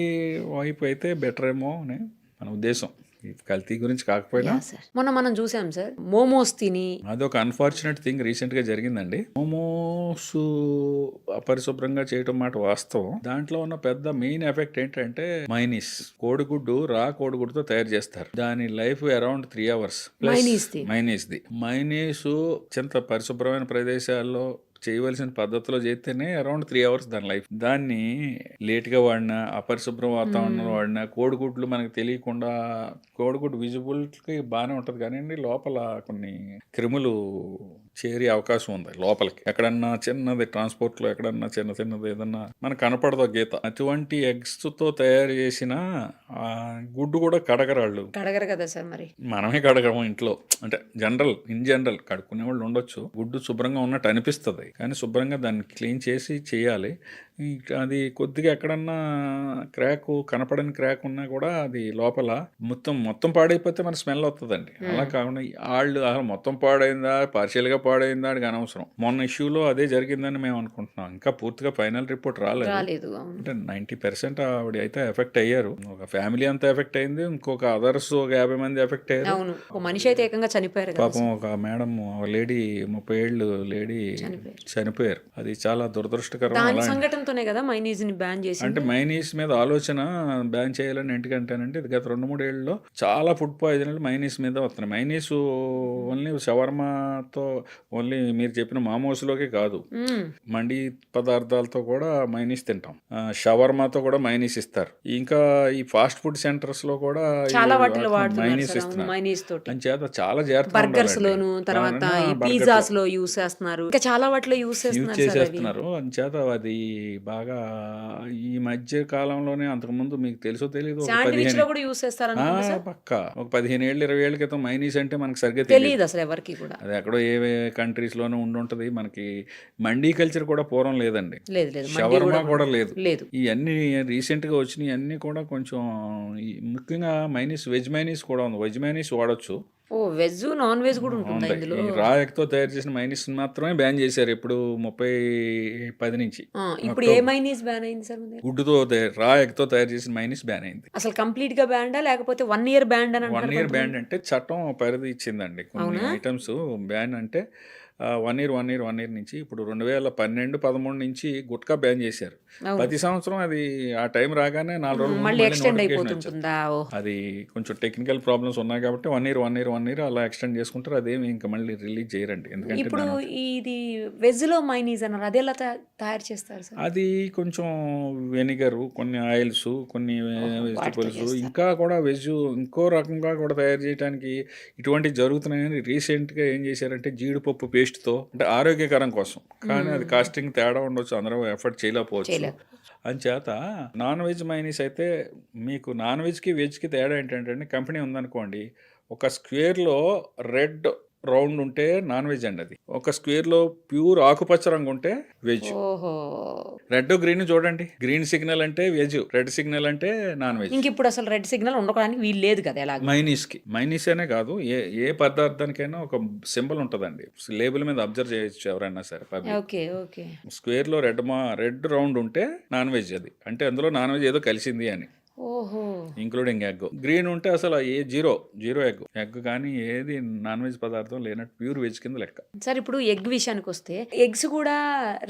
వైపు అయితే బెటర్ ఏమో అని మన ఉద్దేశం. కల్తీ గురించి కాకపోయినా మొన్న మనం చూసాం సార్, మోమోస్ తిని అదొక అన్ఫార్చునేట్ థింగ్ రీసెంట్ గా జరిగిందండి. మోమోస్ అపరిశుభ్రంగా చేయటం మాట వాస్తవం. దాంట్లో ఉన్న పెద్ద మెయిన్ ఎఫెక్ట్ ఏంటంటే మైనీస్. కోడిగుడ్డు కోడిగుడ్డుతో తయారు చేస్తారు. దాని లైఫ్ అరౌండ్ 3 hours. మైనీస్ అత్యంత పరిశుభ్రమైన ప్రదేశాల్లో చేయవలసిన పద్ధతిలో చేస్తేనే అరౌండ్ 3 hours దాని లైఫ్. దాన్ని లేట్గా వాడినా, అపరిశుభ్రం వాతావరణంలో వాడినా, కోడిగుడ్లు మనకు తెలియకుండా, కోడిగుడ్డు విజిబుల్కి బాగానే ఉంటుంది కానీ లోపల కొన్ని క్రిములు చేరే అవకాశం ఉంది లోపలికి. ఎక్కడన్నా చిన్నది ట్రాన్స్పోర్ట్లో ఎక్కడన్నా చిన్నది ఏదన్నా మనకు కనపడదో గీత. అటువంటి ఎగ్స్తో తయారు చేసిన గుడ్డు కూడా కడగరాళ్ళు. కడగరు కదా సార్? మరి మనమే కడగము ఇంట్లో. అంటే ఇన్ జనరల్ కడుక్కునే వాళ్ళు ఉండొచ్చు. గుడ్డు శుభ్రంగా ఉన్నట్టు అనిపిస్తుంది కానీ శుభ్రంగా దాన్ని క్లీన్ చేసి చేయాలి. అది కొద్దిగా ఎక్కడన్నా కనపడని క్రాక్ ఉన్నా కూడా అది లోపల మొత్తం పాడైపోతే మన స్మెల్ వస్తుందండి. అలా కాకుండా వాళ్ళు మొత్తం పాడైందా, పార్షియల్గా పాడైందా అని అనవసరం. మొన్న ఇష్యూలో అదే జరిగిందని మేము అనుకుంటున్నాం. ఇంకా పూర్తిగా ఫైనల్ రిపోర్ట్ రాలేదు. అంటే 90% ఆవిడ అయితే ఎఫెక్ట్ అయ్యారు. ఒక ఫ్యామిలీ అంతా ఎఫెక్ట్ అయింది, ఇంకొక అదర్స్ ఒక 50 మంది ఎఫెక్ట్ అయ్యారు. ఒక మనిషి అయితే ఏకంగా చనిపోయారు. పాపం ఒక మేడం, లేడీ 30 ఏళ్ళు లేడీ చనిపోయారు. అది చాలా దురదృష్టకరం. సంఘటనతోనే కదా మైనీస్ ని బ్యాన్ చేసి. అంటే మైనీస్ మీద ఆలోచన బ్యాన్ చేయాలని ఎందుకంటేనంటే ఇది గత 2-3 ఏళ్ళలో చాలా ఫుడ్ పాయిజన్లు మైనీస్ మీద వస్తున్నాయి. మైనీస్ ఓన్లీ షవర్మాతో, ఓన్లీ మీరు చెప్పిన మామోస్లోకే కాదు, మండి పదార్థాలతో కూడా మైనీస్ తింటాం. షవర్మాతో కూడా మైనీస్ ఇస్తారు. ఇంకా ఈ ఫాస్ట్ ఫుడ్ సెంటర్స్ లో కూడా మైనీస్ ఇస్తున్నారు. అంచేత చాలా జాగ్రత్తగా బర్గర్స్ లోను, తర్వాత పిజ్జాస్ లో యూస్ చేస్తున్నారు, ఇంకా చాలా వాటిలో యూస్ చేసేస్తున్నారు. అంచేత అది బాగా ఈ మధ్య కాలంలోనే, అంతకుముందు మీకు తెలుసో తెలియదు, పక్క ఒక 15 ఏళ్ళు 20 ఏళ్ళ క్రితం మైనీస్ అంటే మనకు సరిగ్గా తెలియదు అసలు ఎవరికి కూడా. అది ఎక్కడో ఏ కంట్రీస్ లోనే ఉండుంటది. మనకి మండీ కల్చర్ కూడా పూర్వం లేదండి. షవర్మా కూడా లేదు. ఇవన్నీ రీసెంట్ గా వచ్చినాయి. అన్ని కూడా కొంచెం ముఖ్యంగా వెజ్ మైనీస్ కూడా ఉంది. వెజ్ మైనీస్ వాడొచ్చు. వెజ్ నాన్ వెజ్ కూడా ఉంటుంది ఇందులో. రా ఎగ్తో తయారు చేసిన మైనీస్ మాత్రమే బ్యాన్ చేశారు ఇప్పుడు 30-10 నుంచి. ఇప్పుడు ఏ మైనీస్ బ్యాన్ అయింది సార్? గుడ్డుతో రా ఎగ్తో తయారు చేసిన మైనీస్ బ్యాన్ అయింది. అసలు కంప్లీట్ గా బ్యాన్ లేకపోతే 1 year బ్యాన్ అని? 1 year బ్యాన్ అంటే చట్టం పరిధి ఇచ్చిందండి. కొన్ని ఐటమ్స్ బ్యాన్ అంటే వన్ ఇయర్ నుంచి ఇప్పుడు 2012-13 నుంచి గుట్కా బ్యాన్ చేశారు. అవును. ప్రతి సంవత్సరం అది ఆ టైం రాగానే 4 రోజుల ముందు మళ్ళీ మళ్ళీ ఎక్స్టెండ్ నోటిఫికేషన్ వచ్చేది. అయిపోతుంటుందా? ఓ. అది కొంచెం టెక్నికల్ ప్రాబ్లమ్స్ ఉన్నాయి కాబట్టి 1 ఇయర్ అలా ఎక్స్టెండ్ చేసుకుంటారు. అదేమి ఇంకా మళ్ళీ రిలీజ్ చేయరండి. ఎందుకంటే ఇప్పుడు దాని ఇది వెజ్లో మైనీస్ అన్నారు, అది ఎలా తయారు చేస్తారు సార్? అది కొంచెం వెనిగరు, కొన్ని ఆయిల్స్, కొన్ని వాటితో వెజిటబుల్స్, చేస్తారు. ఇంకా కూడా వెజ్ ఇంకో రకంగా కూడా తయారు చేయడానికి ఇటువంటివి జరుగుతున్నాయని రీసెంట్గా ఏం చేశారంటే జీడిపప్పు పేస్ట్తో, అంటే ఆరోగ్యకరం కోసం, కానీ అది కాస్టింగ్ తేడా ఉండొచ్చు, అందరూ ఎఫర్ట్ చేయలేకపోవచ్చు. అంచేత నాన్ వెజ్ మైనీస్ అయితే మీకు నాన్ వెజ్కి వెజ్కి తేడా ఏంటంటే కంపెనీ ఉందనుకోండి, ఒక స్క్వేర్లో రెడ్ రౌండ్ ఉంటే నాన్ వెజ్ అండి. అది ఒక స్క్వేర్లో ప్యూర్ ఆకుపచ్చ రంగు ఉంటే వెజ్. ఓహో. రెడ్ గ్రీన్ చూడండి, గ్రీన్ సిగ్నల్ అంటే వెజ్, రెడ్ సిగ్నల్ అంటే నాన్ వెజ్. ఇంక ఇప్పుడు అసలు రెడ్ సిగ్నల్ ఉండడానికి వీలు లేదు కదా ఎలా? మైనీస్ అనే కాదు, ఏ పదార్థానికైనా ఒక సింబల్ ఉంటుందండి, లేబుల్ మీద అబ్జర్వ్ చేయొచ్చు ఎవరైనా సరే. Okay okay. స్క్వేర్ లో రెడ్ రౌండ్ ఉంటే నాన్ వెజ్, అది అంటే అందులో నాన్ వెజ్ ఏదో కలిసింది అని, ఓహో, ఇంక్లూడింగ్ ఎగ్. గ్రీన్ ఉంటే అసలు జీరో ఎగ్ కానీ ఏది నాన్ వెజ్ పదార్థం లేనట్టు ప్యూర్ వెజ్ కింద లెక్క. సార్ ఇప్పుడు ఎగ్ విషయానికి వస్తే ఎగ్స్ కూడా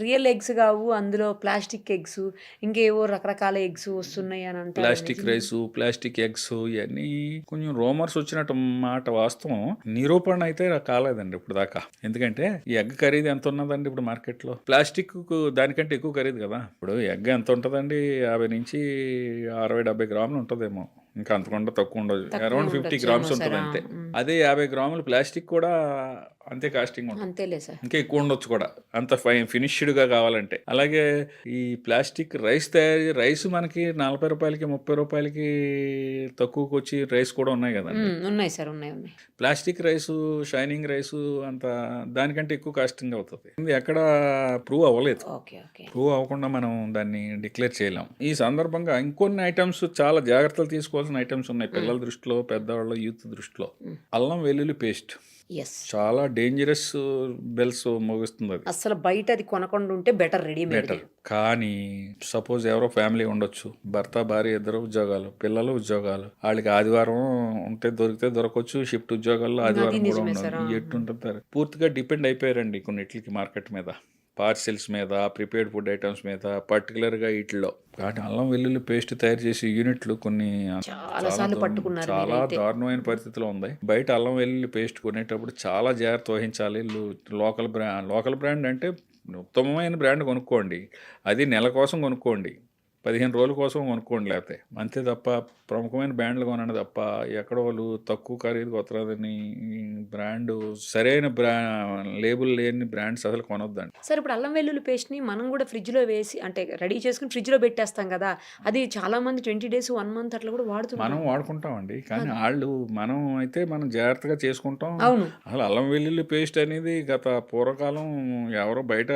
రియల్ ఎగ్స్ కావు, అందులో ప్లాస్టిక్ ఎగ్స్, ఇంకేవో రకరకాల ఎగ్స్ వస్తున్నాయి అని అంటారు. ప్లాస్టిక్ రైస్, ప్లాస్టిక్ ఎగ్స్, ఇవన్నీ కొంచెం రోమర్స్ వచ్చినట్టు మాట. వాస్తవం నిరూపణ అయితే కాలేదండి ఇప్పుడు దాకా. ఎందుకంటే ఈ ఎగ్ ఖరీదు ఎంత ఉన్నదండి ఇప్పుడు మార్కెట్లో? ప్లాస్టిక్ దానికంటే ఎక్కువ ఖరీదు కదా. ఇప్పుడు ఎగ్ ఎంత ఉంటుందండి? 50 నుంచి 60-70 గ్రాములు ఉంటుందేమో, ఇంకా అంతకుండా తక్కువ ఉండదు. అరౌండ్ 50 గ్రామ్స్ ఉంటుంది అంతే. అదే 50 గ్రాములు ప్లాస్టిక్ కూడా అంతే కాస్టింగ్ ఉంటుంది, అంతేలే సార్, ఇంకా ఎక్కువ ఉండొచ్చు కూడా, అంత ఫినిష్డ్గా కావాలంటే. అలాగే ఈ ప్లాస్టిక్ రైస్ మనకి 40 రూపాయలకి 30 రూపాయలకి తక్కువకి వచ్చి రైస్ కూడా ఉన్నాయి కదండి. ఉన్నాయి సార్, ఉన్నాయి. ప్లాస్టిక్ రైసు, షైనింగ్ రైసు అంత దానికంటే ఎక్కువ కాస్టింగ్ అవుతుంది. ఇది ఎక్కడ ప్రూవ్ అవ్వలేదు. ప్రూవ్ అవ్వకుండా మనం దాన్ని డిక్లేర్ చేయలేం. ఈ సందర్భంగా ఇంకొన్ని ఐటమ్స్ చాలా జాగ్రత్తలు తీసుకోవాల్సిన ఐటమ్స్ ఉన్నాయి పిల్లల దృష్టిలో, పెద్దవాళ్ళ యూత్ దృష్టిలో. అల్లం వెల్లుల్లి పేస్ట్ చాలా డేంజరస్ బెల్స్ మోగిస్తుంది. అది అసలు బయట అది కొనకుండా ఉంటే బెటర్. కానీ సపోజ్ ఎవరో ఫ్యామిలీ ఉండొచ్చు, భర్త భార్య ఇద్దరు ఉద్యోగాలు, పిల్లలు ఉద్యోగాలు, వాళ్ళకి ఆదివారం ఉంటే దొరికితే దొరకవచ్చు, షిఫ్ట్ ఉద్యోగాల్లో ఆదివారం కూడా ఉండదు. ఎట్టుంటారు, పూర్తిగా డిపెండ్ అయిపోయారండి కొన్నిటికి మార్కెట్ మీద, పార్సిల్స్ మీద, ప్రిపేర్డ్ ఫుడ్ ఐటమ్స్ మీద, పర్టికులర్గా వీటిలో. కానీ అల్లం వెల్లుల్లి పేస్ట్ తయారు చేసే యూనిట్లు కొన్ని చాలా దారుణమైన పరిస్థితిలో ఉంది. బయట అల్లం వెల్లుల్లి పేస్ట్ కొనేటప్పుడు చాలా జాగ్రత్త వహించాలి. లోకల్ బ్రాండ్ అంటే ఉత్తమమైన బ్రాండ్ కొనుక్కోండి, అది నెల కోసం కొనుక్కోండి, 15 రోజుల కోసం కొనుక్కోండి, లేకపోతే అంతే తప్ప ప్రముఖమైన బ్రాండ్లు కొనండి తప్ప ఎక్కడ వాళ్ళు తక్కువ ఖరీదు కొత్తదని బ్రాండ్, సరైన లేబుల్ లేని బ్రాండ్స్ అసలు కొనొద్దండి. సార్ ఇప్పుడు అల్లం వెల్లుల్లి పేస్ట్ని మనం కూడా ఫ్రిడ్జ్లో వేసి, అంటే రెడీ చేసుకుని ఫ్రిడ్జ్లో పెట్టేస్తాం కదా, అది చాలా మంది 20 days 1 month అట్లా కూడా వాడుతున్నారు. మనం వాడుకుంటామండి, కానీ మనం అయితే మనం జాగ్రత్తగా చేసుకుంటాం. అవును. అసలు అల్లం వెల్లుల్లి పేస్ట్ అనేది గత పూర్వకాలం ఎవరో బయట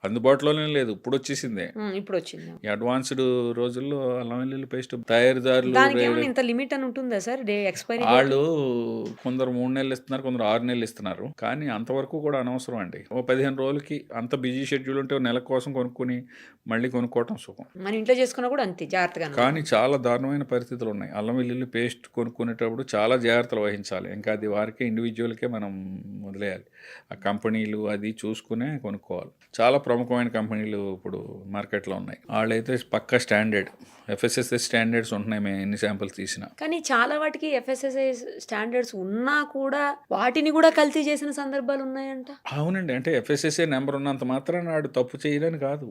అందుబాటులోనే లేదు, ఇప్పుడు వచ్చేసిందే. ఇప్పుడు వచ్చింది. అడ్వాన్స్డ్ రోజుల్లో అల్లం వెల్లుల్లి పేస్ట్ తయారీదారులు ఇంత లిమిట్ అని ఉంటుందా సార్? ఎక్స్పైరీ వాళ్ళు కొందరు 3 నెలలు ఇస్తున్నారు, కొందరు 6 నెలలు ఇస్తున్నారు, కానీ అంతవరకు కూడా అనవసరం అండి. 15 రోజులకి అంత బిజీ షెడ్యూల్ ఉంటే నెల కోసం కొనుక్కొని మళ్ళీ కొనుక్కోవటం సుఖం. మన ఇంట్లో చేసుకున్నా కూడా అంతే జాగ్రత్తగా. కానీ చాలా దారుణమైన పరిస్థితులు ఉన్నాయి. అల్లం వెల్లుల్లి పేస్ట్ కొనుక్కునేటప్పుడు చాలా జాగ్రత్తలు వహించాలి. ఇంకా అది వారికే, ఇండివిజువల్కే మనం వదిలేయాలి. ఆ కంపెనీలు అది చూసుకునే కొనుక్కోవాలి. చాలా ప్రముఖమైన కంపెనీలు ఇప్పుడు మార్కెట్లో ఉన్నాయి. వాళ్ళైతే పక్కా స్టాండర్డ్ FSSAI స్టాండర్డ్స్ ఉంటున్నాయి, మేము ఎన్ని శాంపిల్స్ తీసినా. కానీ చాలా వాటికి FSSAI స్టాండర్డ్స్ ఉన్నా కూడా వాటిని కూడా కల్తీ చేసిన సందర్భాలు ఉన్నాయంట. అవునండి, అంటే FSSAI నెంబర్ ఉన్నంత మాత్రం నాడు తప్పు చేయడానికి కాదు,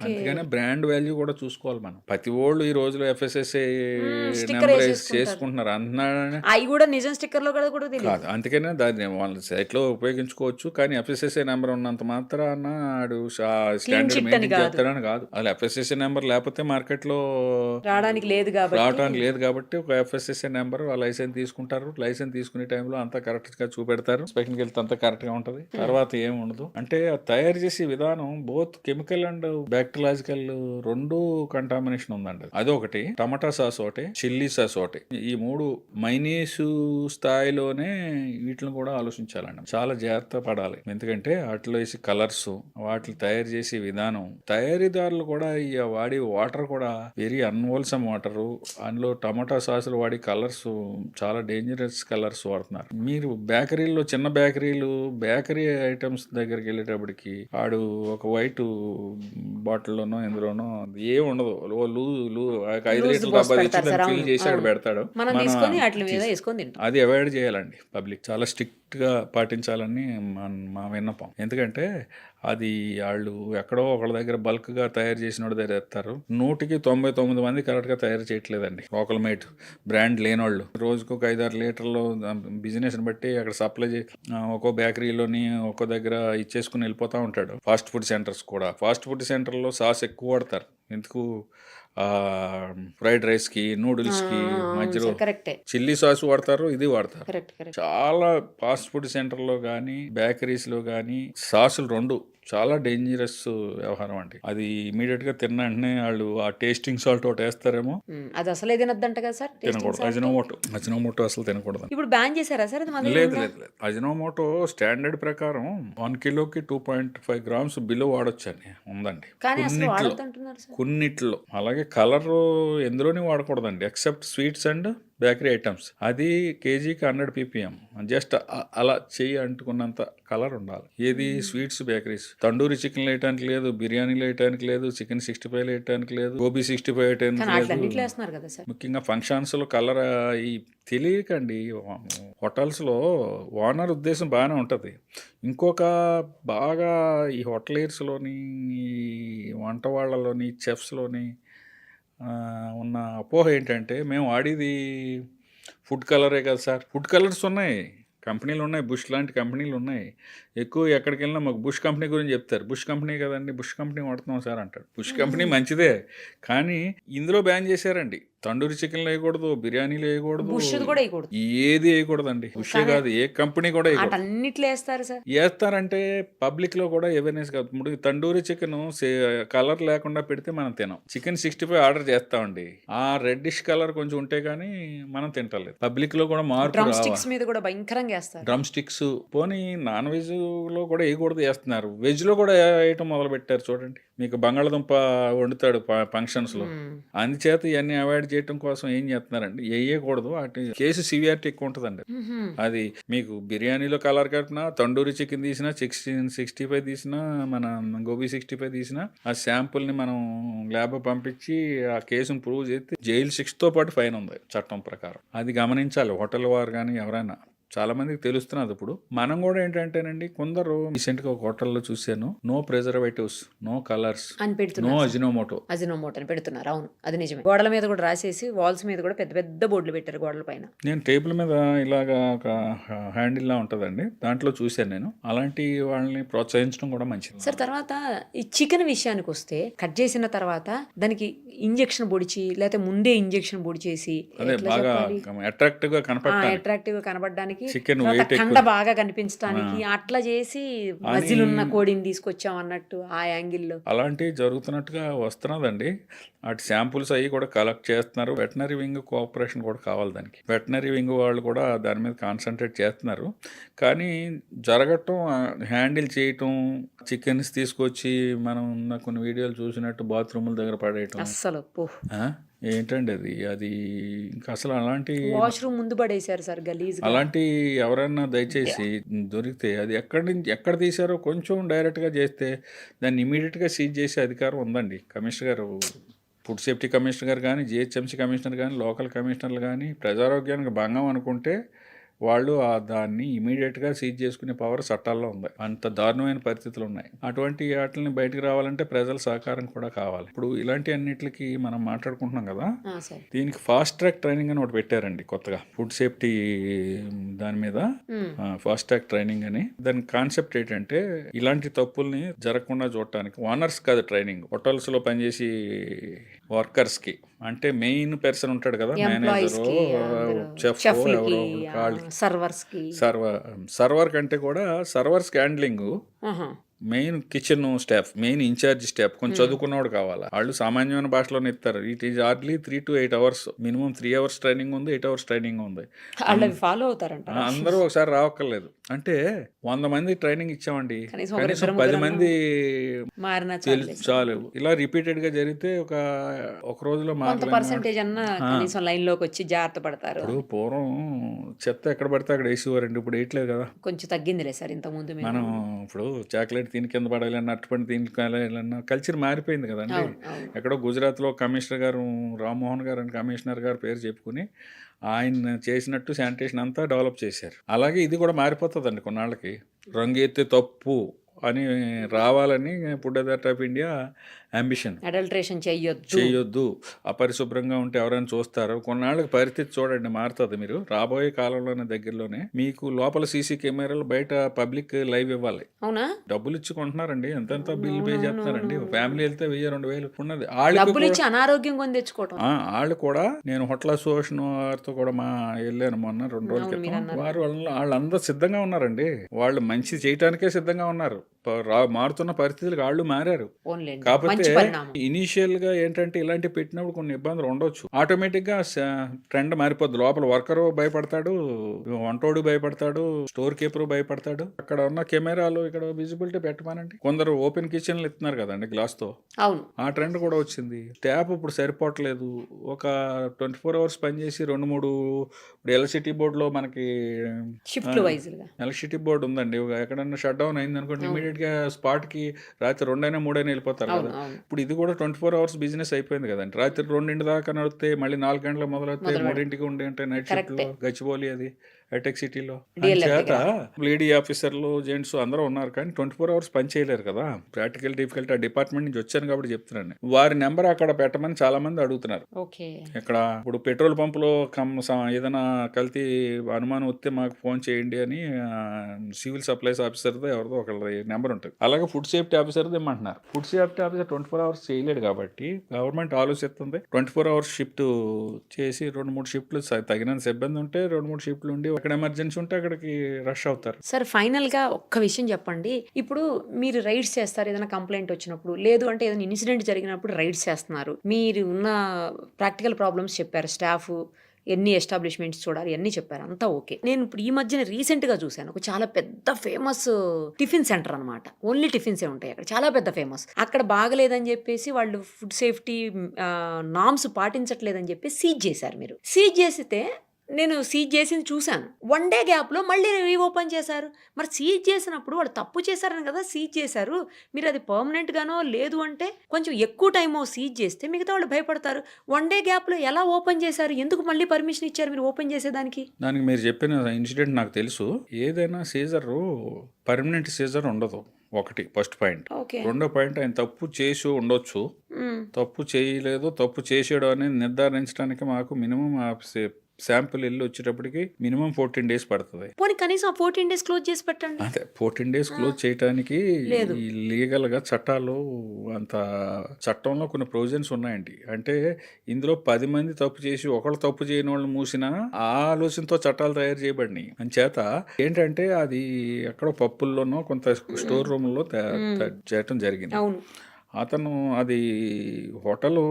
అందుకనే బ్రాండ్ వాల్యూ కూడా చూసుకోవాలి మనం. ప్రతి ఓళ్ళు ఈ రోజులో FSSAI నెంబర్ చేసుకుంటున్నారు అంటున్నాడు, అవి కూడా నిజం స్టిక్కర్ లో కూడా కాదు, అందుకనే దాన్ని వాళ్ళ సైట్ లో ఉపయోగించుకోవచ్చు. కానీ FSSAI నెంబర్ ఉన్నంత మాత్రాన స్టాండర్డ్ మెయింటైన్ చేస్తాడని కాదు. అసలు FSSAI నెంబర్ లేకపోతే మార్కెట్ లో రావడానికి లేదు కాబట్టి ఒక FSSAI నెంబర్ లైసెన్స్ తీసుకుంటారు. లైసెన్స్ తీసుకునే టైంలో అంతా కరెక్ట్ గా చూపెడతారు, ఇన్స్పెక్షన్కి వెళ్తే అంతా కరెక్ట్ గా ఉంటది, తర్వాత ఏం ఉండదు. అంటే తయారు చేసే విధానం బోత్ కెమికల్ అండ్ బ్యాక్టీరియాలజికల్ రెండు కంటామినేషన్ ఉందండి. అదొకటి, టమాటా సాస్ ఒకటి, చిల్లీ సాస్ ఒకటి, ఈ 3 మైనీస్ స్థాయిలోనే వీటిని కూడా ఆలోచించాలండి. చాలా జాగ్రత్త పడాలి, ఎందుకంటే వాటిలో వేసి కలర్స్, వాటిని తయారు చేసే విధానం, తయారీదారులు కూడా వాడే వాటర్ కూడా వెరీ అన్హోల్సమ్ వాటరు. అందులో టమాటా సాసులు వాడి కలర్స్ చాలా డేంజరస్ కలర్స్ వాడుతున్నారు. మీరు బేకరీలో చిన్న బేకరీ ఐటమ్స్ దగ్గరికి వెళ్ళేటప్పటికి ఆడు ఒక వైట్ బాటిల్లోనో ఎందులోనో ఏం ఉండదు, 5 లీటర్ల డబ్బా తెచ్చి దాన్ని ఫిల్ చేసి అక్కడ పెడతాడు. మనం తీసుకొని వాటి మీద వేసుకొని తింటాం. అది అవాయిడ్ చేయాలండి. పబ్లిక్ చాలా స్ట్రిక్ట్గా పాటించాలని మా విన్నపం. ఎందుకంటే అది వాళ్ళు ఎక్కడో ఒకళ్ళ దగ్గర బల్క్గా తయారు చేసిన వాడి దగ్గర ఎత్తారు. 100కి 99 మంది కరెక్ట్గా తయారు చేయట్లేదండి. లోకల్ మేడ్ బ్రాండ్ లేని వాళ్ళు రోజుకు ఒక 5-6 లీటర్లు బిజినెస్ని బట్టి అక్కడ సప్లై ఒక్కో బేకరీలోని ఒక్కో దగ్గర ఇచ్చేసుకుని వెళ్ళిపోతూ ఉంటాడు. ఫాస్ట్ ఫుడ్ సెంటర్స్ కూడా, ఫాస్ట్ ఫుడ్ సెంటర్లో సాస్ ఎక్కువ వాడతారు. ఎందుకు ఫ్రైడ్ రైస్కి, నూడిల్స్కి మధ్యలో కరెక్టే, చిల్లీ సాస్ వాడతారు, ఇది వాడతారు. Correct correct. చాలా ఫాస్ట్ ఫుడ్ సెంటర్లో కానీ బేకరీస్లో కానీ సాసులు 2 చాలా డేంజరస్ వ్యవహారం అండి. అది ఇమీడియట్గా తిన్న వెంటనే వాళ్ళు ఆ టేస్టింగ్ సాల్ట్ ఒకటి వేస్తారేమో, అది అసలే తినద్దంట కదా సార్. తినకూడదు. అజినోమోటో అసలు తినకూడదు. ఇప్పుడు బ్యాన్ చేశారా సార్? అది మన లేదు. అజినోమోటో స్టాండర్డ్ ప్రకారం 1 కిలోకి 2.5 గ్రామ్స్ బిలో వాడొచ్చు అని ఉందండి కానీ అసలు వాడొద్దంటున్నారు సార్ కొన్నిట్లో. అలాగే కలర్ ఎందులోని వాడకూడదండి except sweets and bakery items. అది కేజీకి 100 ppm. జస్ట్ అలా చెయ్యి అంటుకున్నంత కలర్ ఉండాలి. ఏది స్వీట్స్, బేకరీస్. తండూరి చికెన్ వేయటానికి లేదు, బిర్యానీలు వేయటానికి లేదు, చికెన్ 65 వేయటానికి లేదు, గోబీ 65 వేయటానికి లేదు. ముఖ్యంగా ఫంక్షన్స్లో కలర్ ఈ తెలియకండి. హోటల్స్లో ఓనర్ ఉద్దేశం బాగానే ఉంటుంది. ఇంకొక బాగా ఈ హోటలీర్స్లోని, ఈ వంట వాళ్ళలోని, చెఫ్స్లోని ఉన్న అపోహ ఏంటంటే మేము వాడేది ఫుడ్ కలరే కదా సార్. ఫుడ్ కలర్స్ ఉన్నాయి, కంపెనీలు ఉన్నాయి, బుష్ లాంటి కంపెనీలు ఉన్నాయి. ఎక్కువ ఎక్కడికి వెళ్ళినా మాకు బుష్ కంపెనీ గురించి చెప్తారు. బుష్ కంపెనీ కదండి, బుష్ కంపెనీ వాడుతున్నాం సార్ అంటాడు. బుష్ కంపెనీ మంచిదే, కానీ ఇందులో బ్యాన్ చేశారండి. తండూరి చికెన్లు వేయకూడదు, బిర్యానీలు వేయకూడదు, ఏది వేయకూడదండి. బుషే కాదు, ఏ కంపెనీ కూడా వేస్తారంటే పబ్లిక్ లో కూడా అవేర్నెస్ కాదు. ఇప్పుడు తండూరి చికెన్ కలర్ లేకుండా పెడితే మనం తినాం. చికెన్ 65 ఆర్డర్ చేస్తామండి, ఆ రెడ్డిష్ కలర్ కొంచెం ఉంటే గానీ మనం తింటలేదు. పబ్లిక్ లో కూడా మార్పు. డ్రమ్ స్టిక్స్ పోనీ నాన్ వెజ్ లో కూడా వేయకూడదు, వేస్తున్నారు. వెజ్ లో కూడా వేయటం మొదలు పెట్టారు. చూడండి, మీకు బంగాళదుంప వండుతాడు ఫంక్షన్స్ లో, అందుచేత ఇవన్నీ అవాయిడ్ చేయటం కోసం ఏం చేస్తున్నారండి, వేయకూడదు. వాటి కేసు సివియారిటీ ఎక్కువ ఉంటుందండి. అది మీకు బిర్యానీలో కలర్ కట్టినా, తండూరి చికెన్ తీసినా, 65 తీసినా, మన గోబీ 65 తీసినా, ఆ శాంపుల్ ని మనం ల్యాబ్ పంపించి ఆ కేసును ప్రూవ్ చేస్తే జైలు 6తో పాటు ఫైన్ ఉంది చట్టం ప్రకారం. అది గమనించాలి హోటల్ వారు కానీ ఎవరైనా. చాలా మందికి తెలుస్తున్నది. ఇప్పుడు మనం కూడా ఏంటంటేనండి, కొందరు రీసెంట్ గా ఒక హోటల్లో చూశాను, no preservatives, no colours, no Ajinomoto అని పెడుతున్నారు. అవును, అది నిజమే. గోడల మీద కూడా రాసేసి, వాల్స్ మీద కూడా పెద్ద పెద్ద బోర్డులు పెట్టారు గోడల పైన. నేను టేబుల్ మీద ఇలాగా ఒక హ్యాండిల్ లా ఉంటదండి, దాంట్లో చూశాను నేను. అలాంటి వాళ్ళని ప్రోత్సహించడం కూడా మంచిది సార్. తర్వాత ఈ చికెన్ విషయానికి వస్తే, కట్ చేసిన తర్వాత దానికి ఇంజెక్షన్ పొడిచి, లేకపోతే ముందే ఇంజెక్షన్ పొడిచేసి అదే బాగా అట్రాక్టివ్ గా కనపడడానికి, చికెన్ కండ బాగా కనిపించడానికి అట్లా చేసి మజిలున్న కోడిని తీసుకొచ్చాం అన్నట్టు ఆ యాంగిల్లో అలాంటివి జరుగుతున్నట్టుగా వస్తున్నదండి. అటు శాంపుల్స్ అవి కూడా కలెక్ట్ చేస్తున్నారు. వెటనరీ వింగ్ కోఆపరేషన్ కూడా కావాలి దానికి. వెటనరీ వింగ్ వాళ్ళు కూడా దాని మీద కాన్సన్ట్రేట్ చేస్తున్నారు. కానీ జరగటం, హ్యాండిల్ చేయటం, చికెన్స్ తీసుకొచ్చి మనం కొన్ని వీడియోలు చూసినట్టు బాత్రూముల దగ్గర పడేయటం, అస్సలు ఏంటండి అది ఇంకా అసలు అలాంటి వాష్రూమ్ ముందు పడేశారు సార్ గలీజ్. అలాంటి ఎవరైనా దయచేసి దొరికితే అది ఎక్కడ తీశారో కొంచెం డైరెక్ట్గా చేస్తే దాన్ని ఇమీడియట్గా సీజ్ చేసే అధికారం ఉందండి. కమిషనర్ గారు, ఫుడ్ సేఫ్టీ కమిషనర్ గారు కానీ, జిహెచ్ఎంసీ కమిషనర్ కానీ, లోకల్ కమిషనర్లు కానీ ప్రజారోగ్యానికి భంగం అనుకుంటే వాళ్ళు దాన్ని ఇమీడియట్గా సీజ్ చేసుకునే పవర్ చట్టాల్లో ఉంది. అంత దారుణమైన పరిస్థితులు ఉన్నాయి. అటువంటి వాటిని బయటకు రావాలంటే ప్రజల సహకారం కూడా కావాలి. ఇప్పుడు ఇలాంటి అన్నిటికి మనం మాట్లాడుకుంటున్నాం కదా, దీనికి ఫాస్ట్ ట్రాక్ ట్రైనింగ్ అని ఒకటి పెట్టారండి కొత్తగా, ఫుడ్ సేఫ్టీ దాని మీద ఫాస్ట్ ట్రాక్ ట్రైనింగ్ అని. దాని కాన్సెప్ట్ ఏంటంటే, ఇలాంటి తప్పుల్ని జరగకుండా చూడటానికి ఓనర్స్ కాదు ట్రైనింగ్, హోటల్స్ లో పనిచేసి వర్కర్స్ కి, అంటే మెయిన్ పర్సన్ ఉంటాడు కదా, మేనేజర్, చెఫ్, సర్వర్ కంటే కూడా servers handling main kitchen staff, main in charge staff కొంచెం చదువుకున్నవాడు కావాలా. వాళ్ళు సామాన్యమైన భాషలోనే ఇస్తారు. It is hardly 3 to 8 hours, minimum 3 hours training ఉంది, 8 hours ట్రైనింగ్ ఉంది. వాళ్ళు అవి ఫాలో అవుతారంట. అందరూ ఒకసారి రావక్కర్లేదు. అంటే 100 మంది ట్రైనింగ్ ఇచ్చామండి, కనీసం కనీసం 10 మంది మారినా చాలు. ఇలా రిపీటెడ్ గా జరిగితే ఒక రోజులో కొంత పర్సెంటేజ్ అన్న కనీసం లైన్ లోకి వచ్చి జాగ్రత్త పడతారు. ఇప్పుడు పూర్వం చెత్త ఎక్కడ పడితే అక్కడ వేసేవారండి, ఇప్పుడు వేయట్లేదు కదా. కొంచెం తగ్గిందిలే సార్ ఇంత ముందు. మనం ఇప్పుడు చాక్లెట్ తిని కింద పడాలన్నా, అట్టుపండి తిని పడాలన్నా కల్చర్ మారిపోయింది కదండి. ఎక్కడో గుజరాత్లో కమిషనర్ గారు, రామ్మోహన్ గారు అని కమిషనర్ గారు పేరు చెప్పుకుని ఆయన చేసినట్టు శానిటేషన్ అంతా డెవలప్ చేశారు. అలాగే ఇది కూడా మారిపోతుందండి కొన్నాళ్ళకి. రంగు ఎత్తే తప్పు అని రావాలని food authority of India ambition. Adulteration చేయొద్దు, అపరిశుభ్రంగా ఉంటే ఎవరైనా చూస్తారు. కొన్నాళ్ళకి పరిస్థితి చూడండి మారుతుంది. మీరు రాబోయే కాలంలోనే దగ్గరలోనే మీకు లోపల సీసీ కెమెరాలు, బయట పబ్లిక్ లైవ్ ఇవ్వాలి. అవునా? డబ్బులు ఇచ్చి కొంటున్నారండి, ఎంతెంత బిల్ పే చేస్తున్నారండి. ఫ్యామిలీ వెళ్తే 1000-2000 ఉన్నది. డబ్బులు ఇచ్చి అనారోగ్యం కొని తెచ్చుకోవటం. వాళ్ళు కూడా, నేను హోటల్ అసోసియేషన్ వారితో కూడా వెళ్ళాను మొన్న 2 రోజుల క్రితం. వాళ్ళందరూ సిద్ధంగా ఉన్నారండి. వాళ్ళు మంచి చేయటానికే సిద్ధంగా ఉన్నారు. మారుతున్న పరిస్థితులకు వాళ్ళు మారారు. కాకపోతే ఇనీషియల్ గా ఏంటంటే ఇలాంటివి పెట్టినప్పుడు కొన్ని ఇబ్బందులు ఉండొచ్చు. ఆటోమేటిక్ గా ట్రెండ్ మారిపోద్ది. లోపల వర్కరు భయపడతాడు, వంటోడు భయపడతాడు, స్టోర్ కీపర్ భయపడతాడు. అక్కడ ఉన్న కెమెరాలు ఇక్కడ విజిబిలిటీ పెట్టమానండి. కొందరు ఓపెన్ కిచెన్లు ఇస్తున్నారు కదండి గ్లాస్ తో. అవును, ఆ ట్రెండ్ కూడా వచ్చింది. ట్యాప్ ఇప్పుడు సరిపోవట్లేదు. ఒక 24 hours పనిచేసి 2-3 ఎలక్ట్రిసిటీ బోర్డులో మనకి ఎలక్ట్రిసిటీ బోర్డు ఉందండి. ఎక్కడన్నా షట్ డౌన్ అయింది అనుకోండి, ఇమీడియట్ గా స్పాట్ కి రాత్రి 2-3 వెళ్ళిపోతారు కదా. ఇప్పుడు ఇది కూడా 24 hours బిజినెస్ అయిపోయింది కదండి. రాత్రి 2 దాకా నడితే మళ్ళీ 4 గంటలకు మొదలైతే 3 ఉండి అంటే నైట్ షిఫ్ట్ లో గచ్చిబౌలి అది హైటెక్ సిటీలో. చేత లేడీ ఆఫీసర్లు, జెంట్స్ అందరూ ఉన్నారు కానీ 24 hours పని చేయలేరు కదా. ప్రాక్టికల్ డిఫికల్టీ ఆ డిపార్ట్మెంట్ నుంచి వచ్చాను కాబట్టి చెప్తున్నాను. వారి నెంబర్ అక్కడ పెట్టమని చాలా మంది అడుగుతున్నారు. ఇక్కడ ఇప్పుడు పెట్రోల్ పంపులో ఏదైనా కల్తీ అనుమానం వస్తే మాకు ఫోన్ చేయండి అని సివిల్ సప్లైస్ ఆఫీసర్తో ఎవరిదో ఒకళ్ళ నెంబర్ ఉంటుంది. అలాగే ఫుడ్ సేఫ్టీ ఆఫీసర్ది ఇమ్మంటున్నారు. ఫుడ్ సేఫ్టీ ఆఫీసర్ 24 hours చేయలేడు కాబట్టి గవర్నమెంట్ ఆలోచిస్తుంది 24 hours షిఫ్ట్ చేసి 2-3 షిఫ్ట్లు తగినంత సిబ్బంది ఉంటే 2-3 షిఫ్ట్లు ఉండి అక్కడ ఎమర్జెన్సీ ఉంటే అక్కడికి రష్ అవుతారు. సార్ ఫైనల్ గా ఒక్క విషయం చెప్పండి. ఇప్పుడు మీరు రైడ్స్ చేస్తారు ఏదైనా కంప్లైంట్ వచ్చినప్పుడు, లేదు అంటే ఏదైనా ఇన్సిడెంట్ జరిగినప్పుడు రైడ్స్ చేస్తున్నారు. మీరు ఉన్న ప్రాక్టికల్ ప్రాబ్లమ్స్ చెప్పారు, స్టాఫ్ ఎన్ని ఎస్టాబ్లిష్మెంట్స్ చూడాలి అన్నీ చెప్పారు, అంతా ఓకే. నేను ఇప్పుడు ఈ మధ్యన రీసెంట్గా చూశాను ఒక చాలా పెద్ద ఫేమస్ టిఫిన్ సెంటర్ అనమాట. ఓన్లీ టిఫిన్సే ఉంటాయి అక్కడ, చాలా పెద్ద ఫేమస్. అక్కడ బాగలేదని చెప్పేసి వాళ్ళు ఫుడ్ సేఫ్టీ నామ్స్ పాటించట్లేదని చెప్పి సీజ్ చేశారు. మీరు సీజ్ చేస్తే నేను సీజ్ చేసింది చూశాను. 1 day గ్యాప్లో మళ్ళీ రీఓపెన్ చేశారు. మరి సీజ్ చేసినప్పుడు వాళ్ళు తప్పు చేశారని కదా సీజ్ చేశారు. మీరు అది పర్మనెంట్గానో లేదు అంటే కొంచెం ఎక్కువ టైమో సీజ్ చేస్తే మిగతా వాళ్ళు భయపడతారు. 1 day గ్యాప్లో ఎలా ఓపెన్ చేశారు? ఎందుకు మళ్ళీ పర్మిషన్ ఇచ్చారు మీరు ఓపెన్ చేసేదానికి? దానికి మీరు చెప్పిన ఇన్సిడెంట్ నాకు తెలుసు. ఏదైనా సీజర్ పర్మనెంట్ సీజర్ ఉండదు. ఒకటి ఫస్ట్ పాయింట్. రెండో పాయింట్, ఆయన తప్పు చేసి ఉండొచ్చు, తప్పు చేయలేదు, తప్పు చేసాడు అనేది నిర్ధారించడానికి మాకు మినిమం శాంపుల్ వెళ్ళి వచ్చేటప్పటికి మినిమం 14 days పడుతుంది. కనీసం 14 days క్లోజ్ చేసి పెట్టండి. అదే 14 days క్లోజ్ చేయడానికి లీగల్ గా చట్టాలు అంత చట్టంలో కొన్ని ప్రొవిజన్స్ ఉన్నాయండి. అంటే ఇందులో 10 మంది తప్పు చేసి ఒకళ్ళు తప్పు చేయని వాళ్ళు మూసినా ఆ ఆలోచనతో చట్టాలు తయారు చేయబడినాయి. అంచేత ఏంటంటే అది ఎక్కడో పప్పుల్లోనో కొంత స్టోర్ రూమ్ లో చేయటం జరిగింది. అతను అది హోటల్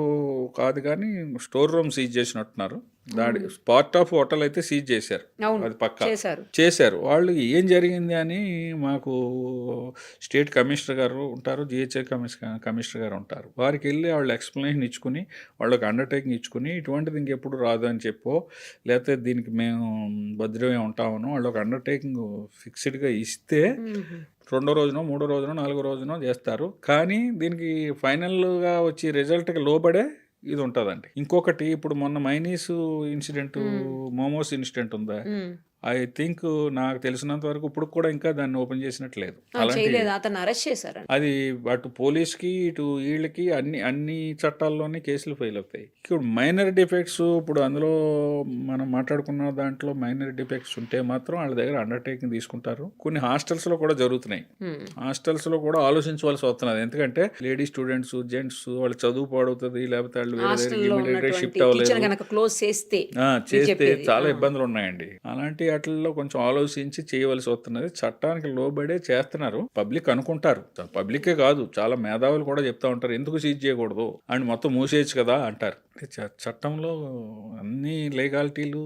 కాదు కానీ స్టోర్ రూమ్ సీజ్ చేసినట్టున్నారు. దాడి పార్ట్ ఆఫ్ హోటల్ అయితే సీజ్ చేశారు, అది పక్కా చేశారు. వాళ్ళు ఏం జరిగింది అని మాకు స్టేట్ కమిషనర్ గారు ఉంటారు, జిహెచ్ఐ కమిషనర్ గారు ఉంటారు. వారికి వెళ్ళి వాళ్ళు ఎక్స్ప్లెనేషన్ ఇచ్చుకుని వాళ్ళకి అండర్టేకింగ్ ఇచ్చుకుని ఇటువంటిది ఇంకెప్పుడు రాదు అని చెప్పో, లేకపోతే దీనికి మేము భద్రమే ఉంటామనో వాళ్ళకి అండర్టేకింగ్ ఫిక్స్డ్గా ఇస్తే 2వ రోజునో 3వ రోజునో 4వ రోజునో చేస్తారు. కానీ దీనికి ఫైనల్గా వచ్చి రిజల్ట్కి లోబడే ఇది ఉంటుందండి. ఇంకొకటి, ఇప్పుడు మొన్న మైనీస్ ఇన్సిడెంట్, మోమోస్ ఇన్సిడెంట్ ఉందా, ఐ థింక్ నాకు తెలిసినంత వరకు ఇప్పుడు కూడా ఇంకా దాన్ని ఓపెన్ చేసినట్లేదు. అది అటు పోలీస్కి ఇటు వీళ్ళకి అన్ని చట్టాల్లోనే కేసులు ఫైల్ అవుతాయి. ఇప్పుడు మైనర్ డిఫెక్ట్స్, ఇప్పుడు అందులో మనం మాట్లాడుకున్న దాంట్లో మైనర్ డిఫెక్ట్స్ ఉంటే మాత్రం వాళ్ళ దగ్గర అండర్టేకింగ్ తీసుకుంటారు. కొన్ని హాస్టల్స్ లో కూడా జరుగుతున్నాయి. హాస్టల్స్ లో కూడా ఆలోచించవలసి వస్తున్నది. ఎందుకంటే లేడీ స్టూడెంట్స్, జెంట్స్ వాళ్ళు చదువు పాడవుతుంది, లేకపోతే వాళ్ళు షిఫ్ట్ అవ్వలేదు, చేస్తే చాలా ఇబ్బందులు ఉన్నాయండి. అలాంటి వాటిల్లో కొంచెం ఆలోచించి చేయవలసి వస్తున్నది. చట్టానికి లోబడే చేస్తున్నారు. పబ్లిక్ అనుకుంటారు. పబ్లికే కాదు, చాలా మేధావులు కూడా చెప్తా ఉంటారు, ఎందుకు సీజ్ చేయకూడదు అండ్ మొత్తం మూసేయచ్చు కదా అంటారు. చట్టంలో అన్ని లీగాలిటీలు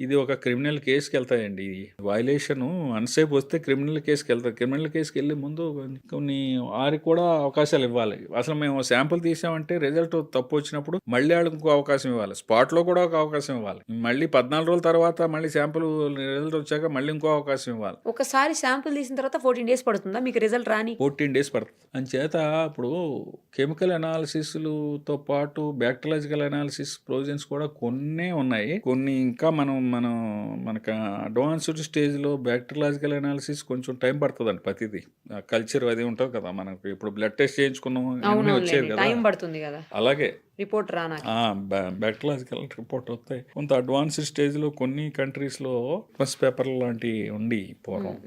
ఇది ఒక క్రిమినల్ కేసుకి వెళ్తాయండి. వైలేషన్ అన్సేపు వస్తే క్రిమినల్ కేసుకి వెళ్తారు. క్రిమినల్ కేసుకి వెళ్ళే ముందు కొన్ని వారికి కూడా అవకాశాలు ఇవ్వాలి. అసలు మేము శాంపుల్ తీసామంటే రిజల్ట్ తప్పు వచ్చినప్పుడు మళ్ళీ వాళ్ళకి ఇంకో అవకాశం ఇవ్వాలి. స్పాట్లో కూడా ఒక అవకాశం ఇవ్వాలి. మళ్ళీ 14 రోజుల తర్వాత మళ్ళీ శాంపుల్ రిజల్ట్ వచ్చాక మళ్ళీ ఇంకో అవకాశం ఇవ్వాలి. ఒకసారి శాంపుల్ తీసిన తర్వాత 14 days పడుతుందా మీకు రిజల్ట్ రాని? 14 days పడుతుంది. అంచేత ఇప్పుడు కెమికల్ అనాలిసిస్లతో పాటు బ్యాక్టీరియాలజికల్ అనాలిసిస్ ప్రొవిజన్స్ కూడా కొన్ని ఉన్నాయి. కొన్ని ఇంకా మనకు అడ్వాన్స్డ్ స్టేజ్లో బ్యాక్టీరియాలజికల్ అనాలిసిస్ కొంచెం టైం పడుతుందండి. ప్రతిదీ కల్చర్ అది ఉంటుంది కదా, మనకు ఇప్పుడు బ్లడ్ టెస్ట్ చేయించుకున్నాం అన్నీ వచ్చేది కదా, టైం పడుతుంది కదా, అలాగే రిపోర్ట్ రానా బ్యాక్టీరియాలజికల్ రిపోర్ట్ వస్తాయి. కొంత అడ్వాన్స్డ్ స్టేజ్లో కొన్ని కంట్రీస్లో లిట్మస్ పేపర్ లాంటి ఉండి పూర్వం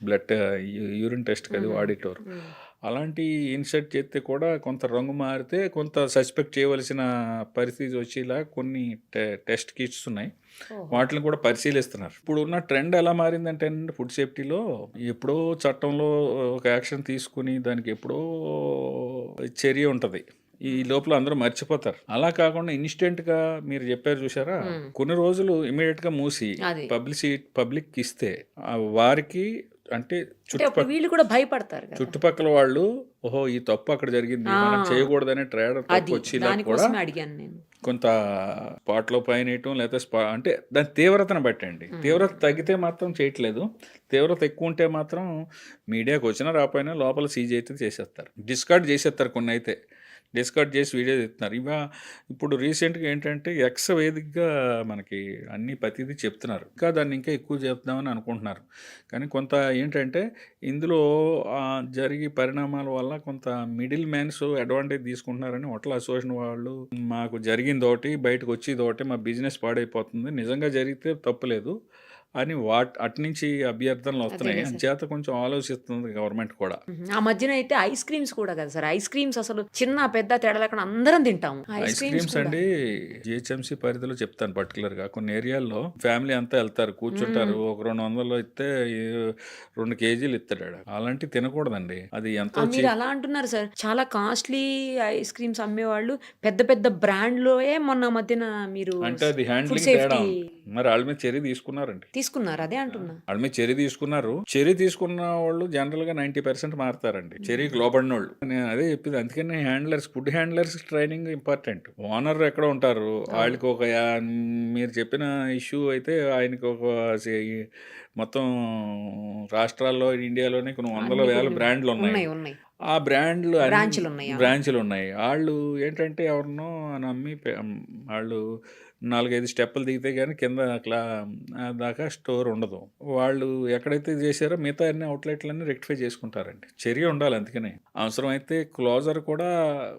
బ్లడ్ యూరిన్ టెస్ట్కి అది వాడేటోరు. అలాంటి ఇన్సర్ట్ చేస్తే కూడా కొంత రంగు మారితే కొంత సస్పెక్ట్ చేయవలసిన పరిస్థితి వచ్చేలా కొన్ని టెస్ట్ కిట్స్ ఉన్నాయి. వాటిని కూడా పరిశీలిస్తున్నారు. ఇప్పుడు ఉన్న ట్రెండ్ ఎలా మారిందంటే ఫుడ్ సేఫ్టీలో ఎప్పుడో చట్టంలో ఒక యాక్షన్ తీసుకుని దానికి ఎప్పుడో చర్య ఉంటుంది, ఈ లోపల అందరూ మర్చిపోతారు. అలా కాకుండా ఇన్స్టెంట్గా మీరు చెప్పారు చూసారా, కొన్ని రోజులు ఇమీడియట్గా మూసి పబ్లిక్ ఇస్తే వారికి అంటే వీళ్ళు కూడా భయపడతారు. చుట్టుపక్కల వాళ్ళు ఓహో ఈ తప్పు అక్కడ జరిగింది, మనం చేయకూడదనే ట్రేడర్ తప్పు వచ్చి కూడా కొంత స్పాట్లో పైనయటం లేదా అంటే దాని తీవ్రతను బట్టండి. తీవ్రత తగ్గితే మాత్రం చేయట్లేదు, తీవ్రత ఎక్కువ ఉంటే మాత్రం మీడియాకి వచ్చినా రాపోయినా లోపల సీజ్ అయితే చేసేస్తారు, డిస్కార్డ్ చేసేస్తారు. కొన్ని అయితే డిస్కార్డ్ చేసి వీడియో తీస్తున్నారు. ఇప్పుడు రీసెంట్గా ఏంటంటే ఎక్స్ వేదికగా మనకి అన్ని ప్రతిదీ చెప్తున్నారు, ఇంకా దాన్ని ఇంకా ఎక్కువ చెప్దామని అనుకుంటున్నారు. కానీ కొంత ఏంటంటే ఇందులో జరిగే పరిణామాల వల్ల కొంత మిడిల్ మ్యాన్స్ అడ్వాంటేజ్ తీసుకుంటున్నారని హోటల్ అసోసియేషన్ వాళ్ళు, మాకు జరిగిందోటి బయటకు వచ్చేదోటి, మా బిజినెస్ పాడైపోతుంది, నిజంగా జరిగితే తప్పులేదు అని అట్నుంచి అభ్యర్థనలు వస్తున్నాయి. అంచేత కొంచెం ఆలోచిస్తుంది గవర్నమెంట్ కూడా. ఆ మధ్యన అయితే ఐస్ క్రీమ్స్ కూడా కదా సార్, ఐస్ క్రీమ్స్ అసలు చిన్న పెద్ద తేడా లేకుండా అందరం తింటాము ఐస్ క్రీమ్స్ అండి. జిహెచ్ఎంసీ పరిధిలో చెప్తాను పర్టికులర్ గా, కొన్ని ఏరియాల్లో ఫ్యామిలీ అంతా వెళ్తారు, కూర్చుంటారు, ఒక 200 ఇస్తే 2 kgs ఇస్తాడు. అలాంటివి తినకూడదండి. అది ఎంతో మీరు అలా అంటున్నారు సార్, చాలా కాస్ట్లీ ఐస్ క్రీమ్స్ అమ్మేవాళ్ళు పెద్ద పెద్ద బ్రాండ్లోయే మొన్న మధ్యన మీరు అంటే అది హ్యాండ్లింగ్ తేడా. మరి వాళ్ళ మీద చర్య తీసుకున్నారండి, తీసుకున్నారు. అదే అంటున్నా, వాళ్ళ మీద చర్య తీసుకున్నారు. చర్య తీసుకున్న వాళ్ళు జనరల్ గా 90% మారుతారండి, చర్యకి లోబడిన వాళ్ళు. నేను అదే చెప్పింది. అందుకని food handlers training important. Owner ఎక్కడ ఉంటారు, వాళ్ళకి ఒక మీరు చెప్పిన ఇష్యూ అయితే ఆయనకి ఒక మొత్తం రాష్ట్రాల్లో ఇండియాలోనే కొన్ని 100,000 బ్రాండ్లు ఉన్నాయి. ఆ బ్రాంచ్లు ఉన్నాయి. వాళ్ళు ఏంటంటే ఎవరినో నమ్మి వాళ్ళు 4-5 స్టెప్పులు దిగితే కానీ కింద దాకా స్టోర్ ఉండదు. వాళ్ళు ఎక్కడైతే చేశారో మిగతా అన్ని అవుట్లెట్లన్నీ రెక్టిఫై చేసుకుంటారండి. చర్య ఉండాలి. అందుకనే అవసరమైతే క్లోజర్ కూడా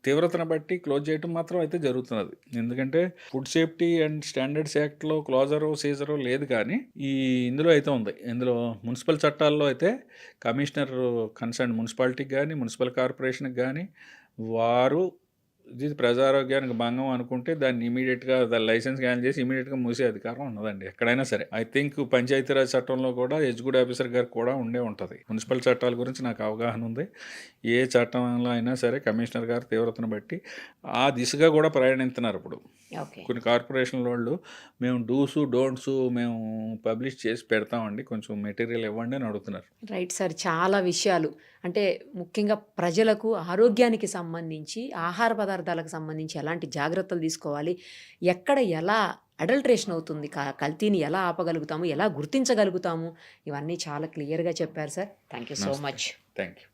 తీవ్రతను బట్టి క్లోజ్ చేయడం మాత్రం అయితే జరుగుతున్నది. ఎందుకంటే ఫుడ్ సేఫ్టీ అండ్ స్టాండర్డ్స్ యాక్ట్లో క్లోజరు సీజరు లేదు, కానీ ఇందులో అయితే ఉంది. ఇందులో మున్సిపల్ చట్టాల్లో అయితే కమిషనర్ కన్సర్న్ మున్సిపాలిటీకి కానీ మున్సిపల్ కార్పొరేషన్కి కానీ వారు ఇది ప్రజారోగ్యానికి భంగం అనుకుంటే దాన్ని ఇమీడియట్గా లైసెన్స్ క్యాన్సిల్ చేసి ఇమీడియట్గా మూసే అధికారం ఉన్నదండి ఎక్కడైనా సరే. ఐ థింక్ పంచాయతీరాజ్ చట్టంలో కూడా ఎగ్జిక్యూటివ్ ఆఫీసర్ గారు కూడా ఉండే ఉంటుంది. మున్సిపల్ చట్టాల గురించి నాకు అవగాహన ఉంది. ఏ చట్టంలో అయినా సరే కమిషనర్ గారు తీవ్రతను బట్టి ఆ దిశగా కూడా ప్రయాణిస్తున్నారు. ఇప్పుడు కొన్ని కార్పొరేషన్ల వాళ్ళు మేము డూసు డోంట్స్ మేము పబ్లిష్ చేసి పెడతామండి, కొంచెం మెటీరియల్ ఇవ్వండి అని అడుగుతున్నారు. రైట్ సార్, చాలా విషయాలు అంటే ముఖ్యంగా ప్రజలకు ఆరోగ్యానికి సంబంధించి, ఆహార పదార్థాలకు సంబంధించి ఎలాంటి జాగ్రత్తలు తీసుకోవాలి, ఎక్కడ ఎలా అడల్ట్రేషన్ అవుతుంది, కల్తీని ఎలా ఆపగలుగుతాము, ఎలా గుర్తించగలుగుతాము, ఇవన్నీ చాలా క్లియర్గా చెప్పారు sir. Thank you so much. Thank you.